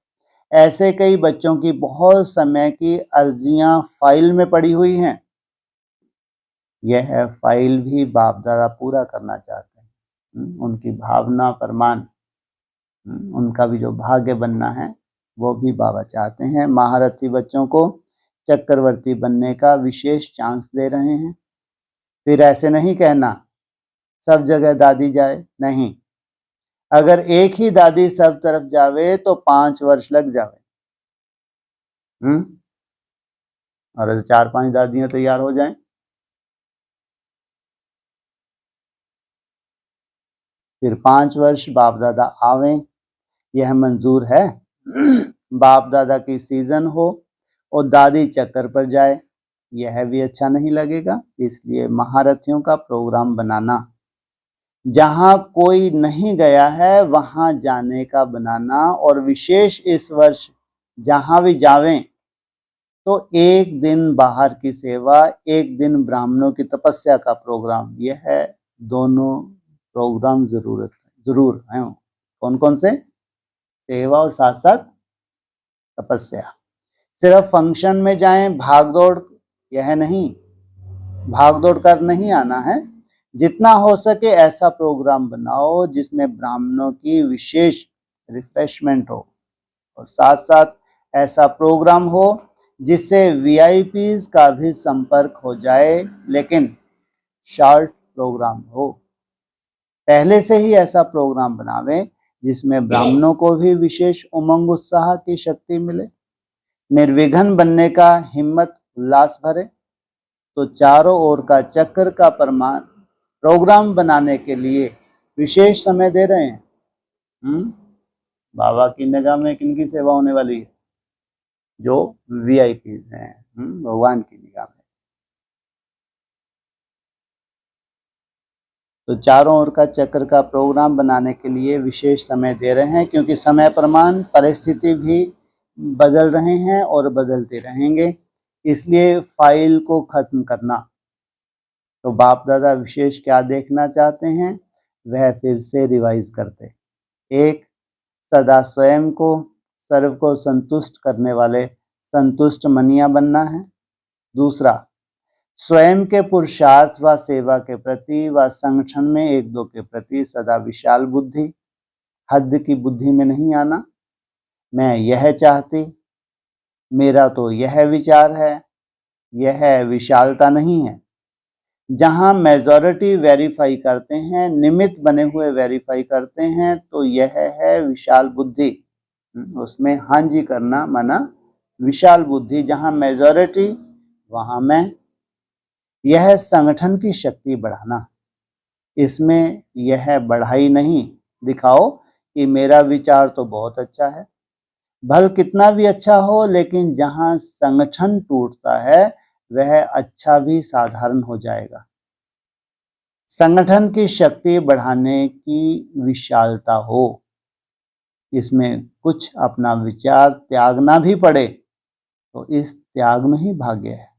ऐसे कई बच्चों की बहुत समय की अर्जियां फाइल में पड़ी हुई हैं। यह फाइल भी बाप दादा पूरा करना चाहते हैं। उनकी भावना प्रमाण, उनका भी जो भाग्य बनना है वो भी बाबा चाहते हैं। महारथी बच्चों को चक्रवर्ती बनने का विशेष चांस दे रहे हैं। फिर ऐसे नहीं कहना सब जगह दादी जाए, नहीं। अगर एक ही दादी सब तरफ जावे तो 5 वर्ष लग जावे, और 4-5 दादियां तैयार हो जाएं, फिर 5 वर्ष बाप दादा आवे, यह मंजूर है। बाप दादा की सीजन हो और दादी चक्कर पर जाए, यह भी अच्छा नहीं लगेगा। इसलिए महारथियों का प्रोग्राम बनाना, जहां कोई नहीं गया है वहां जाने का बनाना, और विशेष इस वर्ष जहां भी जावें तो एक दिन बाहर की सेवा, एक दिन ब्राह्मणों की तपस्या का प्रोग्राम, यह है दोनों प्रोग्राम जरूर हैं। कौन कौन से? सेवा और साथ साथ तपस्या। सिर्फ फंक्शन में जाएं, भाग दौड़, यह नहीं, भाग दौड़ कर नहीं आना है। जितना हो सके ऐसा प्रोग्राम बनाओ जिसमें ब्राह्मणों की विशेष रिफ्रेशमेंट हो, और साथ साथ ऐसा प्रोग्राम हो जिससे वीआईपीज का भी संपर्क हो जाए, लेकिन शॉर्ट प्रोग्राम हो। पहले से ही ऐसा प्रोग्राम बनावें जिसमें ब्राह्मणों को भी विशेष उमंग उत्साह की शक्ति मिले, निर्विघ्न बनने का हिम्मत उल्लास भरे। तो चारों ओर का चक्र का प्रमाण प्रोग्राम बनाने के लिए विशेष समय दे रहे हैं। बाबा की निगाह में किनकी सेवा होने वाली है? जो वीआईपी हैं, भगवान की निगाह में। तो चारों ओर का चक्र का प्रोग्राम बनाने के लिए विशेष समय दे रहे हैं, क्योंकि समय प्रमाण परिस्थिति भी बदल रहे हैं और बदलते रहेंगे, इसलिए फाइल को खत्म करना। तो बाप दादा विशेष क्या देखना चाहते हैं वह फिर से रिवाइज करते। एक, सदा स्वयं को सर्व को संतुष्ट करने वाले संतुष्ट मनिया बनना है। दूसरा, स्वयं के पुरुषार्थ व सेवा के प्रति व संगठन में एक दो के प्रति सदा विशाल बुद्धि, हद की बुद्धि में नहीं आना। मैं यह चाहती, मेरा तो यह विचार है, यह विशालता नहीं है। जहां मेजॉरिटी वेरीफाई करते हैं, निमित्त बने हुए वेरीफाई करते हैं, तो यह है विशाल बुद्धि। उसमें हाँ जी करना माना विशाल बुद्धि। जहां मेजॉरिटी वहां मैं। यह संगठन की शक्ति बढ़ाना, इसमें यह बढ़ाई नहीं दिखाओ कि मेरा विचार तो बहुत अच्छा है। भल कितना भी अच्छा हो, लेकिन जहां संगठन टूटता है वह अच्छा भी साधारण हो जाएगा। संगठन की शक्ति बढ़ाने की विशालता हो, इसमें कुछ अपना विचार त्यागना भी पड़े तो इस त्याग में ही भाग्य है।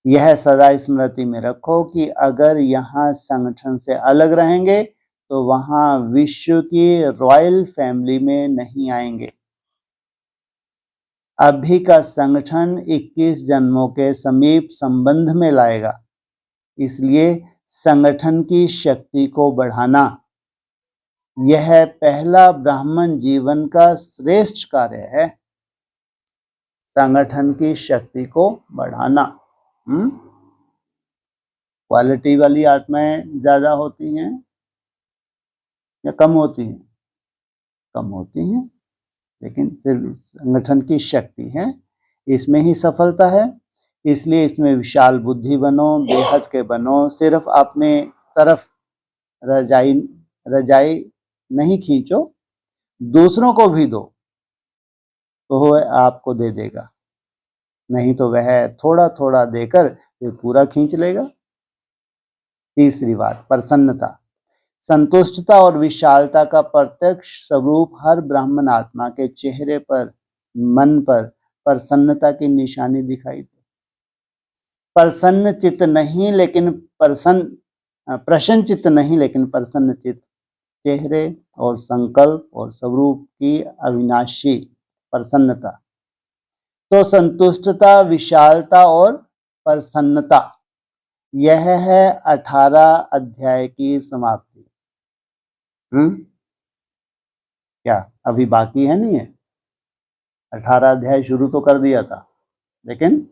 यह सदा स्मृति में रखो कि अगर यहाँ संगठन से अलग रहेंगे तो वहां विश्व की रॉयल फैमिली में नहीं आएंगे। अभी का संगठन 21 जन्मों के समीप संबंध में लाएगा, इसलिए संगठन की शक्ति को बढ़ाना यह पहला ब्राह्मण जीवन का श्रेष्ठ कार्य है। संगठन की शक्ति को बढ़ाना। क्वालिटी वाली आत्माएं ज्यादा होती हैं या कम होती हैं? कम होती हैं, लेकिन फिर भी संगठन की शक्ति है, इसमें ही सफलता है। इसलिए इसमें विशाल बुद्धि बनो, बेहद के बनो। सिर्फ अपने तरफ रजाई नहीं खींचो, दूसरों को भी दो तो वह आपको दे देगा, नहीं तो वह थोड़ा थोड़ा देकर फिर पूरा खींच लेगा। तीसरी बात, प्रसन्नता। संतुष्टता और विशालता का प्रत्यक्ष स्वरूप हर ब्राह्मण आत्मा के चेहरे पर, मन पर प्रसन्नता की निशानी दिखाई दे। प्रसन्न चित्त नहीं लेकिन प्रसन्न चित्त नहीं लेकिन प्रसन्न चित्त, चेहरे और संकल्प और स्वरूप की अविनाशी प्रसन्नता। तो संतुष्टता, विशालता और प्रसन्नता, यह है 18 अध्याय की समाप्ति। क्या अभी बाकी है? नहीं है। 18 अध्याय शुरू तो कर दिया था, लेकिन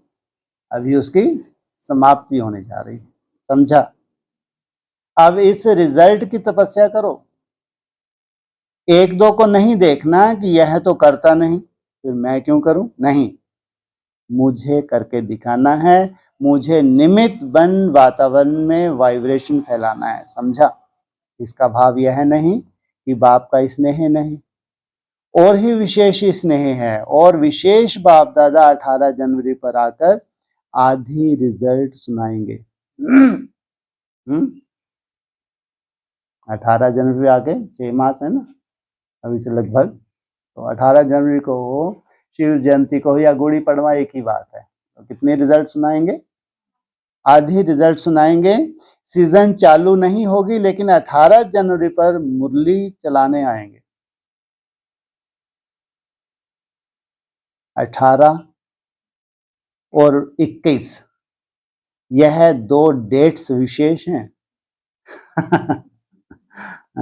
अभी उसकी समाप्ति होने जा रही है। समझा? अब इस रिजल्ट की तपस्या करो। एक दो को नहीं देखना कि यह तो करता नहीं, फिर मैं क्यों करूं? नहीं, मुझे करके दिखाना है। मुझे निमित्त बन वातावरण में वाइब्रेशन फैलाना है। समझा? इसका भाव यह नहीं कि बाप का स्नेह नहीं, और ही विशेष स्नेह है। और विशेष बाप दादा 18 जनवरी पर आकर आधी रिजल्ट सुनाएंगे। 18 जनवरी आगे 6 मास है ना अभी से लगभग, तो 18 जनवरी को शिव जयंती को या गुड़ी पड़वा एक ही बात है। तो कितने रिजल्ट सुनाएंगे? आधी रिजल्ट सुनाएंगे। सीजन चालू नहीं होगी लेकिन 18 जनवरी पर मुरली चलाने आएंगे। 18 और 21 यह 2 डेट्स विशेष हैं।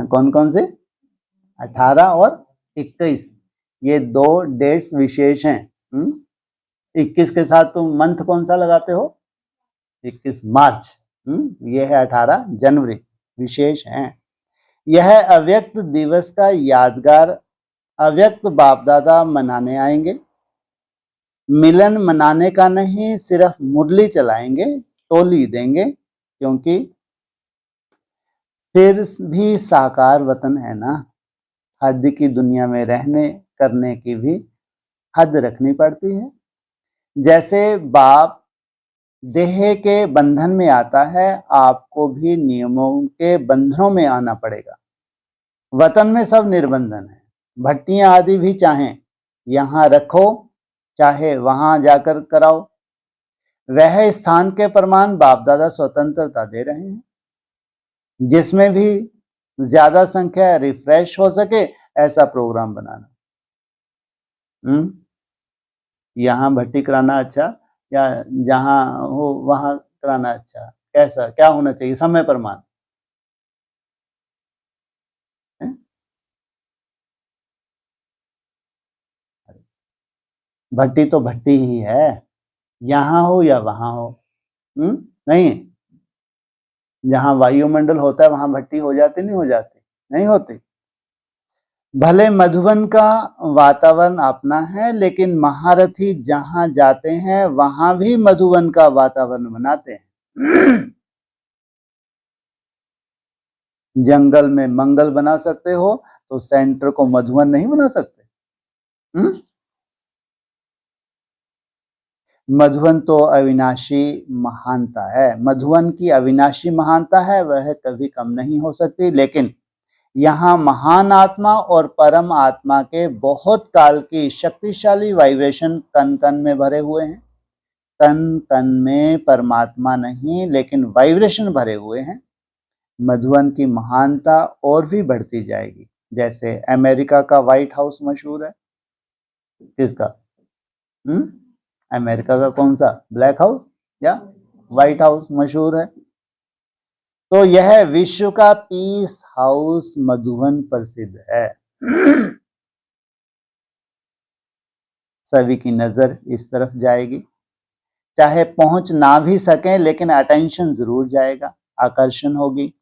कौन कौन से? 18 और 21 ये 2 डेट्स विशेष हैं। 21 के साथ तुम मंथ कौन सा लगाते हो? 21 मार्च। यह है 18 जनवरी, विशेष हैं। यह अव्यक्त दिवस का यादगार अव्यक्त बाप दादा मनाने आएंगे। मिलन मनाने का नहीं, सिर्फ मुरली चलाएंगे, टोली देंगे, क्योंकि फिर भी साकार वतन है ना। हद की दुनिया में रहने करने की भी हद रखनी पड़ती है। जैसे बाप देह के बंधन में आता है, आपको भी नियमों के बंधनों में आना पड़ेगा। वतन में सब निर्बंधन है। भट्टियां आदि भी चाहें यहाँ रखो, चाहे वहां जाकर कराओ। वह स्थान के प्रमाण बाप दादा स्वतंत्रता दे रहे हैं, जिसमें भी ज्यादा संख्या रिफ्रेश हो सके ऐसा प्रोग्राम बनाना। यहाँ भट्टी कराना अच्छा या जहां हो वहां कराना अच्छा? कैसा क्या होना चाहिए? समय प्रमाण। भट्टी तो भट्टी ही है, यहाँ हो या वहां हो। नहीं, जहां वायुमंडल होता है वहां भट्टी हो जाती नहीं हो जाती? नहीं होती। भले मधुबन का वातावरण अपना है, लेकिन महारथी जहां जाते हैं वहां भी मधुबन का वातावरण बनाते हैं। जंगल में मंगल बना सकते हो तो सेंटर को मधुबन नहीं बना सकते? मधुबन तो अविनाशी महानता है। मधुबन की अविनाशी महानता है, वह कभी कम नहीं हो सकती। लेकिन यहाँ महान आत्मा और परम आत्मा के बहुत काल की शक्तिशाली वाइब्रेशन कण कण में भरे हुए हैं। कण कण में परमात्मा नहीं, लेकिन वाइब्रेशन भरे हुए हैं। मधुबन की महानता और भी बढ़ती जाएगी। जैसे अमेरिका का व्हाइट हाउस मशहूर है। किसका? अमेरिका का कौन सा? ब्लैक हाउस या व्हाइट हाउस मशहूर है। तो यह विश्व का पीस हाउस मधुबन प्रसिद्ध है। सभी की नजर इस तरफ जाएगी, चाहे पहुंच ना भी सके लेकिन अटेंशन जरूर जाएगा, आकर्षण होगी।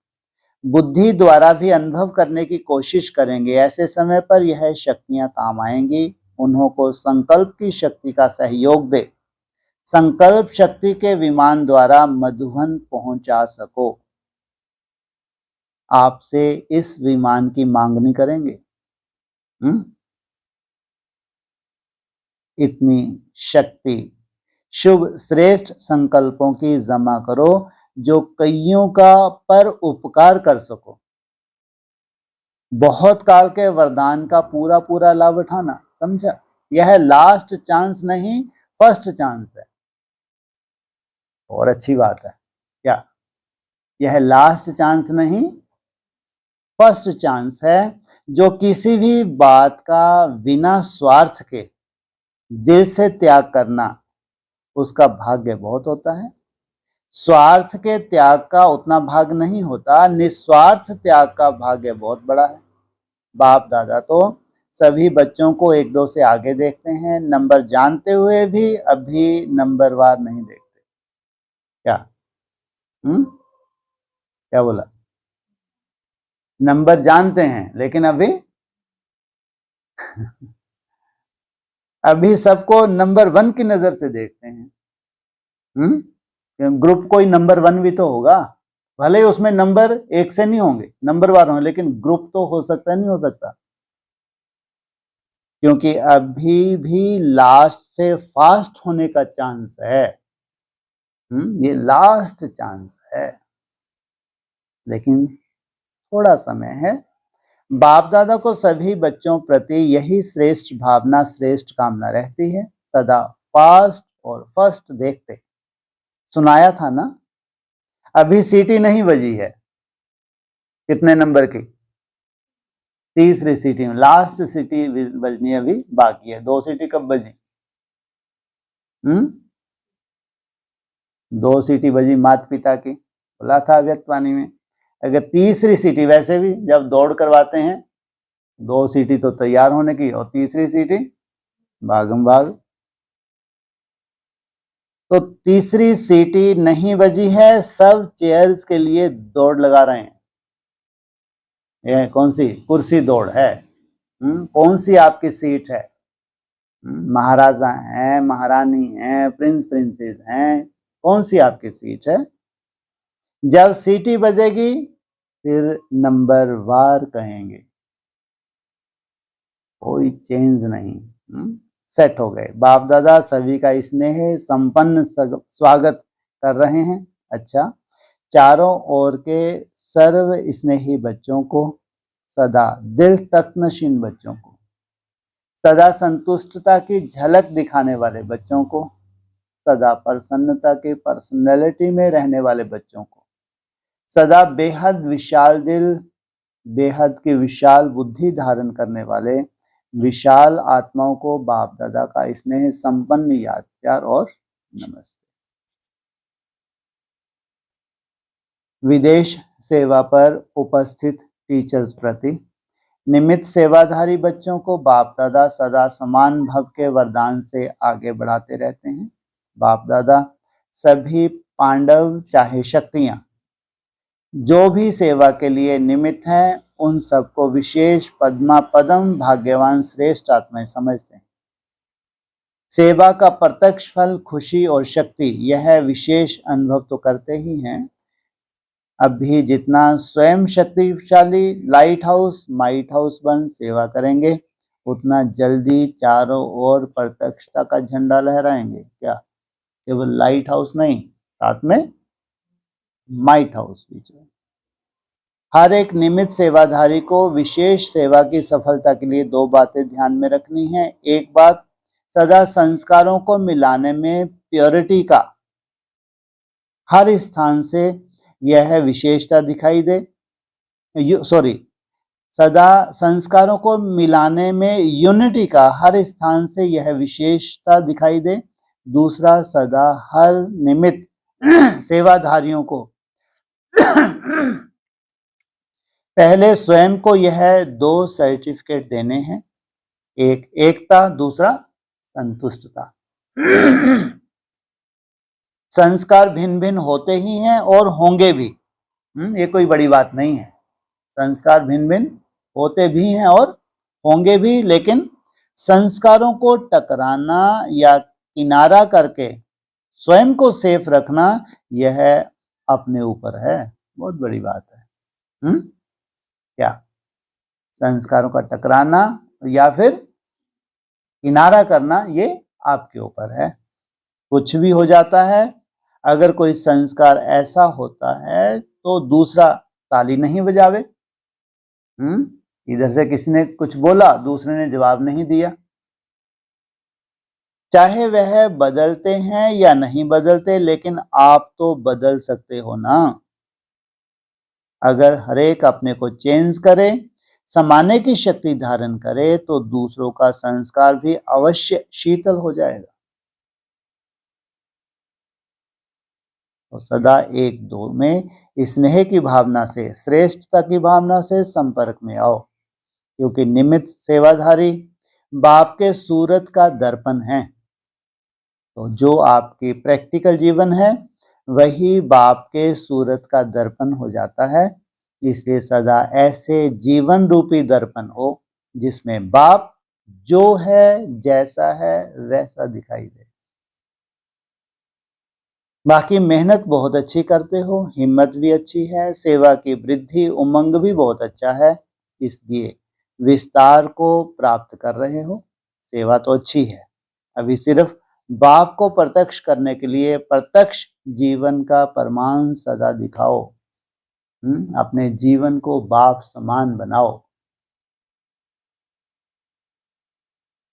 बुद्धि द्वारा भी अनुभव करने की कोशिश करेंगे। ऐसे समय पर यह शक्तियां काम आएंगी। उन्हों को संकल्प की शक्ति का सहयोग दे, संकल्प शक्ति के विमान द्वारा मधुबन पहुंचा सको। आपसे इस विमान की मांगनी करेंगे। इतनी शक्ति शुभ श्रेष्ठ संकल्पों की जमा करो जो कईयों का पर उपकार कर सको। बहुत काल के वरदान का पूरा पूरा लाभ उठाना, समझा? यह लास्ट चांस नहीं, फर्स्ट चांस है। और अच्छी बात है क्या? यह लास्ट चांस नहीं, फर्स्ट चांस है। जो किसी भी बात का बिना स्वार्थ के दिल से त्याग करना, उसका भाग्य बहुत होता है। स्वार्थ के त्याग का उतना भाग नहीं होता, निस्वार्थ त्याग का भाग्य बहुत बड़ा है। बाप दादा तो सभी बच्चों को 1-2 से आगे देखते हैं, नंबर जानते हुए भी अभी नंबरवार नहीं देखते। क्या? क्या बोला? नंबर जानते हैं लेकिन अभी सबको नंबर 1 की नजर से देखते हैं। ग्रुप कोई नंबर 1 भी तो होगा, भले ही उसमें नंबर 1 से नहीं होंगे, नंबरवार होंगे, लेकिन ग्रुप तो हो सकता नहीं हो सकता, क्योंकि अभी भी लास्ट से फास्ट होने का चांस है। ये लास्ट चांस है, लेकिन थोड़ा समय है। बाप दादा को सभी बच्चों प्रति यही श्रेष्ठ भावना, श्रेष्ठ कामना रहती है। सदा फास्ट और फर्स्ट देखते। सुनाया था ना, अभी सीटी नहीं बजी है। कितने नंबर की? तीसरी सीटी में, लास्ट सीटी बजनी अभी बाकी है। 2 सीटी कब बजी? 2 सीटी बजी माता पिता की, बोला था व्यक्तवाणी में। अगर तीसरी सीटी, वैसे भी जब दौड़ करवाते हैं 2 सीटी तो तैयार होने की, और तीसरी सीटी भागम भाग। तो तीसरी सीटी नहीं बजी है, सब चेयर्स के लिए दौड़ लगा रहे हैं। ये कौन सी कुर्सी दौड़ है? कौन सी आपकी सीट है? महाराजा हैं, महारानी हैं, प्रिंस प्रिंसेस हैं, कौन सी आपकी सीट है? जब सीटी बजेगी फिर नंबर वार कहेंगे, कोई चेंज नहीं। सेट हो गए। बाप दादा सभी का स्नेह संपन्न स्वागत कर रहे हैं। अच्छा, चारों ओर के सर्व स्नेही बच्चों को, सदा दिल तक नशीन बच्चों को, सदा संतुष्टता की झलक दिखाने वाले बच्चों को, सदा प्रसन्नता की पर्सनैलिटी में रहने वाले बच्चों को, सदा बेहद विशाल दिल, बेहद की विशाल बुद्धि धारण करने वाले विशाल आत्माओं को बाप दादा का स्नेह संपन्न याद, प्यार और नमस्ते। विदेश सेवा पर उपस्थित टीचर्स प्रति निमित्त सेवाधारी बच्चों को बाप दादा सदा समान भव के वरदान से आगे बढ़ाते रहते हैं। बाप दादा सभी पांडव चाहे शक्तियां जो भी सेवा के लिए निमित्त हैं, उन सबको विशेष पद्मा पदम भाग्यवान श्रेष्ठ आत्माएं समझते हैं। सेवा का प्रत्यक्ष फल खुशी और शक्ति, यह विशेष अनुभव तो करते ही हैं। अभी जितना स्वयं शक्तिशाली लाइट हाउस, माइट हाउस बन सेवा करेंगे, उतना जल्दी चारों ओर प्रत्यक्षता का झंडा लहराएंगे। क्या केवल लाइट हाउस नहीं, साथ में माइट हाउस भी चाहिए। हर एक निमित्त सेवाधारी को विशेष सेवा की सफलता के लिए 2 बातें ध्यान में रखनी है। एक बात, सदा संस्कारों को मिलाने में प्योरिटी का हर स्थान से यह विशेषता दिखाई दे। सदा संस्कारों को मिलाने में यूनिटी का हर स्थान से यह विशेषता दिखाई दे। दूसरा, सदा हर निमित्त सेवाधारियों को पहले स्वयं को यह 2 सर्टिफिकेट देने हैं। एक एकता, दूसरा संतुष्टता। संस्कार भिन्न भिन्न होते ही हैं और होंगे भी, ये कोई बड़ी बात नहीं है। संस्कार भिन्न भिन्न होते भी हैं और होंगे भी, लेकिन संस्कारों को टकराना या किनारा करके स्वयं को सेफ रखना, यह अपने ऊपर है। बहुत बड़ी बात है। क्या संस्कारों का टकराना या फिर किनारा करना, ये आपके ऊपर है। कुछ भी हो जाता है। अगर कोई संस्कार ऐसा होता है तो दूसरा ताली नहीं बजावे। इधर से किसी ने कुछ बोला, दूसरे ने जवाब नहीं दिया, चाहे वह बदलते हैं या नहीं बदलते, लेकिन आप तो बदल सकते हो ना। अगर हर एक अपने को चेंज करे, समाने की शक्ति धारण करे, तो दूसरों का संस्कार भी अवश्य शीतल हो जाएगा। तो सदा एक दो में स्नेह की भावना से, श्रेष्ठता की भावना से संपर्क में आओ, क्योंकि निमित्त सेवाधारी बाप के सूरत का दर्पण है। तो जो आपकी प्रैक्टिकल जीवन है वही बाप के सूरत का दर्पण हो जाता है। इसलिए सदा ऐसे जीवन रूपी दर्पण हो जिसमें बाप जो है, जैसा है, वैसा दिखाई दे। बाकी मेहनत बहुत अच्छी करते हो, हिम्मत भी अच्छी है, सेवा की वृद्धि उमंग भी बहुत अच्छा है, इसलिए विस्तार को प्राप्त कर रहे हो। सेवा तो अच्छी है, अभी सिर्फ बाप को प्रत्यक्ष करने के लिए प्रत्यक्ष जीवन का प्रमाण सदा दिखाओ। अपने जीवन को बाप समान बनाओ।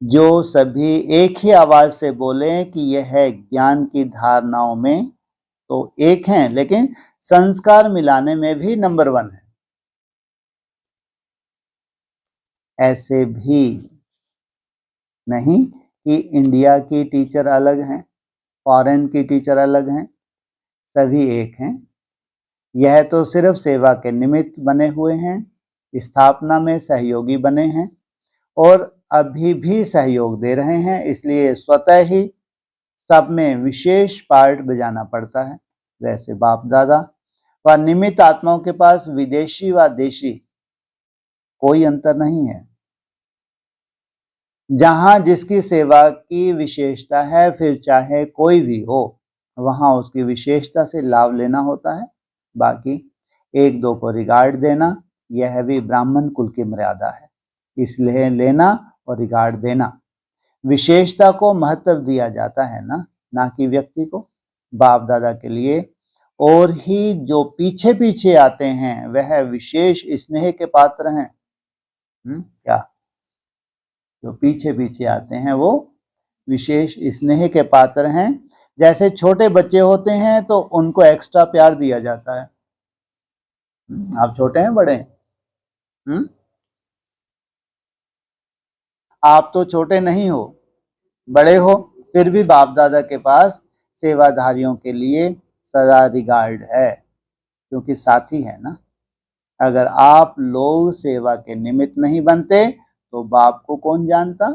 जो सभी एक ही आवाज से बोले कि यह ज्ञान की धारणाओं में तो एक हैं, लेकिन संस्कार मिलाने में भी नंबर 1 है। ऐसे भी नहीं कि इंडिया की टीचर अलग हैं, फॉरेन की टीचर अलग हैं, सभी एक हैं। यह तो सिर्फ सेवा के निमित्त बने हुए हैं, स्थापना में सहयोगी बने हैं और अभी भी सहयोग दे रहे हैं, इसलिए स्वतः ही सब में विशेष पार्ट बजाना पड़ता है। वैसे बाप दादा व निमित्त आत्माओं के पास विदेशी व देशी कोई अंतर नहीं है। जहां जिसकी सेवा की विशेषता है, फिर चाहे कोई भी हो, वहां उसकी विशेषता से लाभ लेना होता है। बाकी एक दो को रिगार्ड देना, यह भी ब्राह्मण कुल की मर्यादा है। इसलिए लेना और रिगार्ड देना, विशेषता को महत्व दिया जाता है ना कि व्यक्ति को। बाप दादा के लिए और ही जो पीछे पीछे आते हैं वह विशेष स्नेह के पात्र हैं। क्या जो पीछे पीछे आते हैं वो विशेष स्नेह के पात्र हैं। जैसे छोटे बच्चे होते हैं तो उनको एक्स्ट्रा प्यार दिया जाता है। आप छोटे हैं बड़े हैं? आप तो छोटे नहीं हो, बड़े हो, फिर भी बाप दादा के पास सेवाधारियों के लिए सदा रिगार्ड है, क्योंकि साथी है ना। अगर आप लोग सेवा के निमित्त नहीं बनते तो बाप को कौन जानता।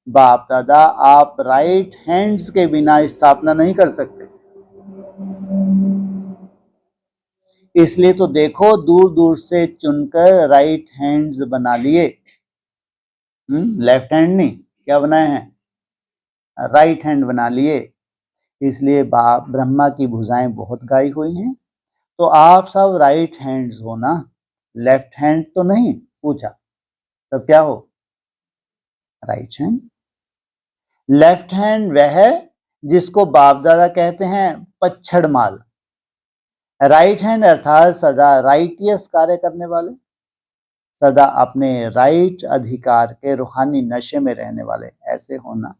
बाप दादा आप राइट हैंड्स के बिना स्थापना नहीं कर सकते। इसलिए तो देखो दूर दूर से चुनकर राइट हैंड्स बना लिए। लेफ्ट हैंड नहीं, क्या बनाए हैं, राइट हैंड बना लिए। इसलिए बाप ब्रह्मा की भुजाएं बहुत गाई हुई हैं। तो आप सब राइट हैंड्स हो ना, लेफ्ट हैंड तो नहीं पूछा, तब क्या हो, राइट हैंड। लेफ्ट हैंड वह जिसको बाप दादा कहते हैं पच्छड़ माल। राइट हैंड अर्थात सदा राइटियस कार्य करने वाले, सदा अपने राइट अधिकार के रूहानी नशे में रहने वाले। ऐसे होना,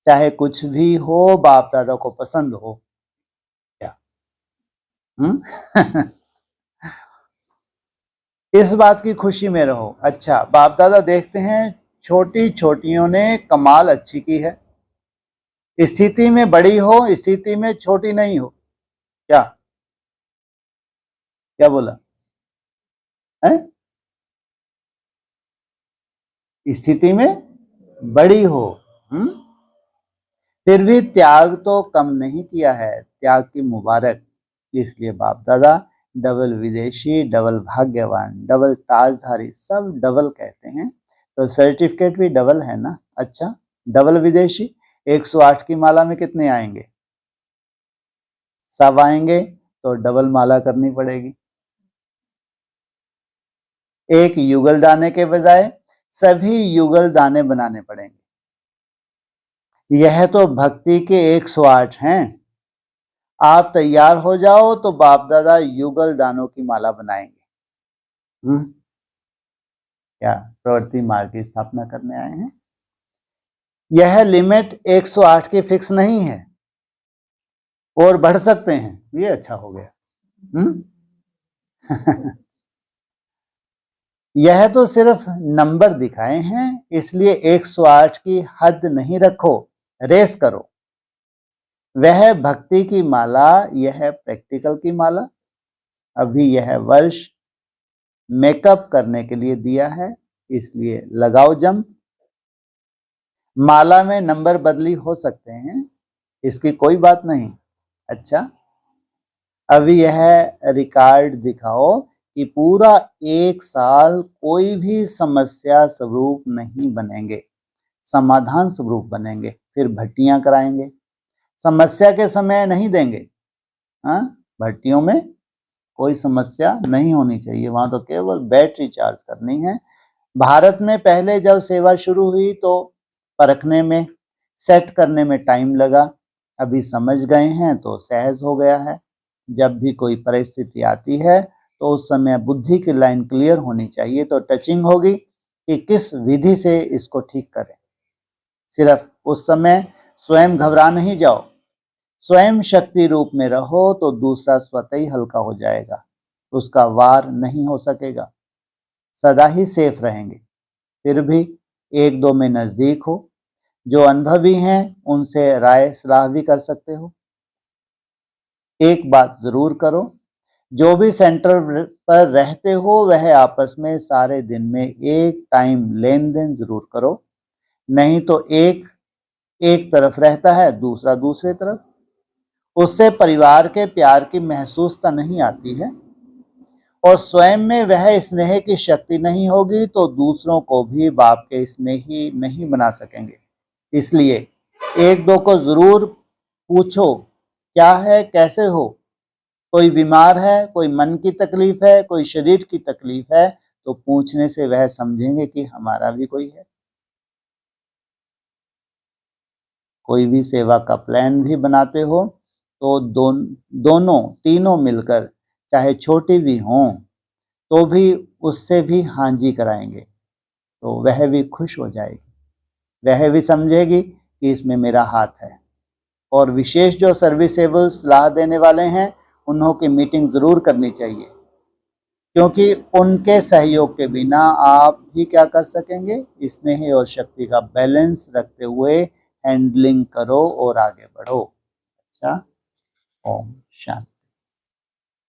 चाहे कुछ भी हो, बाप दादा को पसंद हो क्या। इस बात की खुशी में रहो। अच्छा, बाप दादा देखते हैं छोटी छोटियों ने कमाल अच्छी की है, स्थिति में बड़ी हो, स्थिति में छोटी नहीं हो। क्या क्या बोला है? स्थिति में बड़ी हो, फिर भी त्याग तो कम नहीं किया है, त्याग की मुबारक। इसलिए बाप दादा डबल विदेशी, डबल भाग्यवान, डबल ताजधारी, सब डबल कहते हैं। तो सर्टिफिकेट भी डबल है ना। अच्छा, डबल विदेशी 108 की माला में कितने आएंगे, सब आएंगे, तो डबल माला करनी पड़ेगी। एक युगल दाने के बजाय सभी युगल दाने बनाने पड़ेंगे। यह तो भक्ति के 108 हैं। आप तैयार हो जाओ तो बाप दादा युगल दानों की माला बनाएंगे। क्या प्रवृत्ति मार्ग की स्थापना करने आए हैं। यह लिमिट 108 की फिक्स नहीं है, और बढ़ सकते हैं। ये अच्छा हो गया। यह तो सिर्फ नंबर दिखाए हैं, इसलिए 108 की हद नहीं रखो, रेस करो। वह भक्ति की माला, यह प्रैक्टिकल की माला। अभी यह वर्ष मेकअप करने के लिए दिया है, इसलिए लगाओ जंप। माला में नंबर बदली हो सकते हैं, इसकी कोई बात नहीं। अच्छा, अभी यह रिकॉर्ड दिखाओ कि पूरा 1 साल कोई भी समस्या स्वरूप नहीं बनेंगे, समाधान स्वरूप बनेंगे। फिर भट्टियां कराएंगे, समस्या के समय नहीं देंगे। भट्टियों में कोई समस्या नहीं होनी चाहिए, वहां तो केवल बैटरी चार्ज करनी है। भारत में पहले जब सेवा शुरू हुई तो परखने में, सेट करने में टाइम लगा। अभी समझ गए हैं तो सहज हो गया है। जब भी कोई परिस्थिति आती है तो उस समय बुद्धि की लाइन क्लियर होनी चाहिए, तो टचिंग होगी कि किस विधि से इसको ठीक करें। सिर्फ उस समय स्वयं घबरा नहीं जाओ, स्वयं शक्ति रूप में रहो तो दूसरा स्वतः ही हल्का हो जाएगा, उसका वार नहीं हो सकेगा, सदा ही सेफ रहेंगे। फिर भी एक दो में नजदीक हो, जो अनुभवी हैं उनसे राय सलाह भी कर सकते हो। एक बात जरूर करो, जो भी सेंटर पर रहते हो वह आपस में सारे दिन में एक टाइम लेन देन जरूर करो, नहीं तो एक तरफ रहता है, दूसरा दूसरे तरफ, उससे परिवार के प्यार की महसूसता नहीं आती है और स्वयं में वह स्नेह की शक्ति नहीं होगी तो दूसरों को भी बाप के स्नेही नहीं बना सकेंगे। इसलिए एक दो को जरूर पूछो, क्या है, कैसे हो, कोई बीमार है, कोई मन की तकलीफ है, कोई शरीर की तकलीफ है, तो पूछने से वह समझेंगे कि हमारा भी कोई है। कोई भी सेवा का प्लान भी बनाते हो तो दोनों तीनों मिलकर, चाहे छोटी भी हों तो भी उससे भी हाँ जी कराएंगे, तो वह भी खुश हो जाएगी, वह भी समझेगी कि इसमें मेरा हाथ है। और विशेष जो सर्विसेबल सलाह देने वाले हैं उन्हों की मीटिंग जरूर करनी चाहिए, क्योंकि उनके सहयोग के बिना आप भी क्या कर सकेंगे, स्नेह और शक्ति का बैलेंस रखते हुए हैंडलिंग करो और आगे बढ़ो। अच्छा, ओम शांति।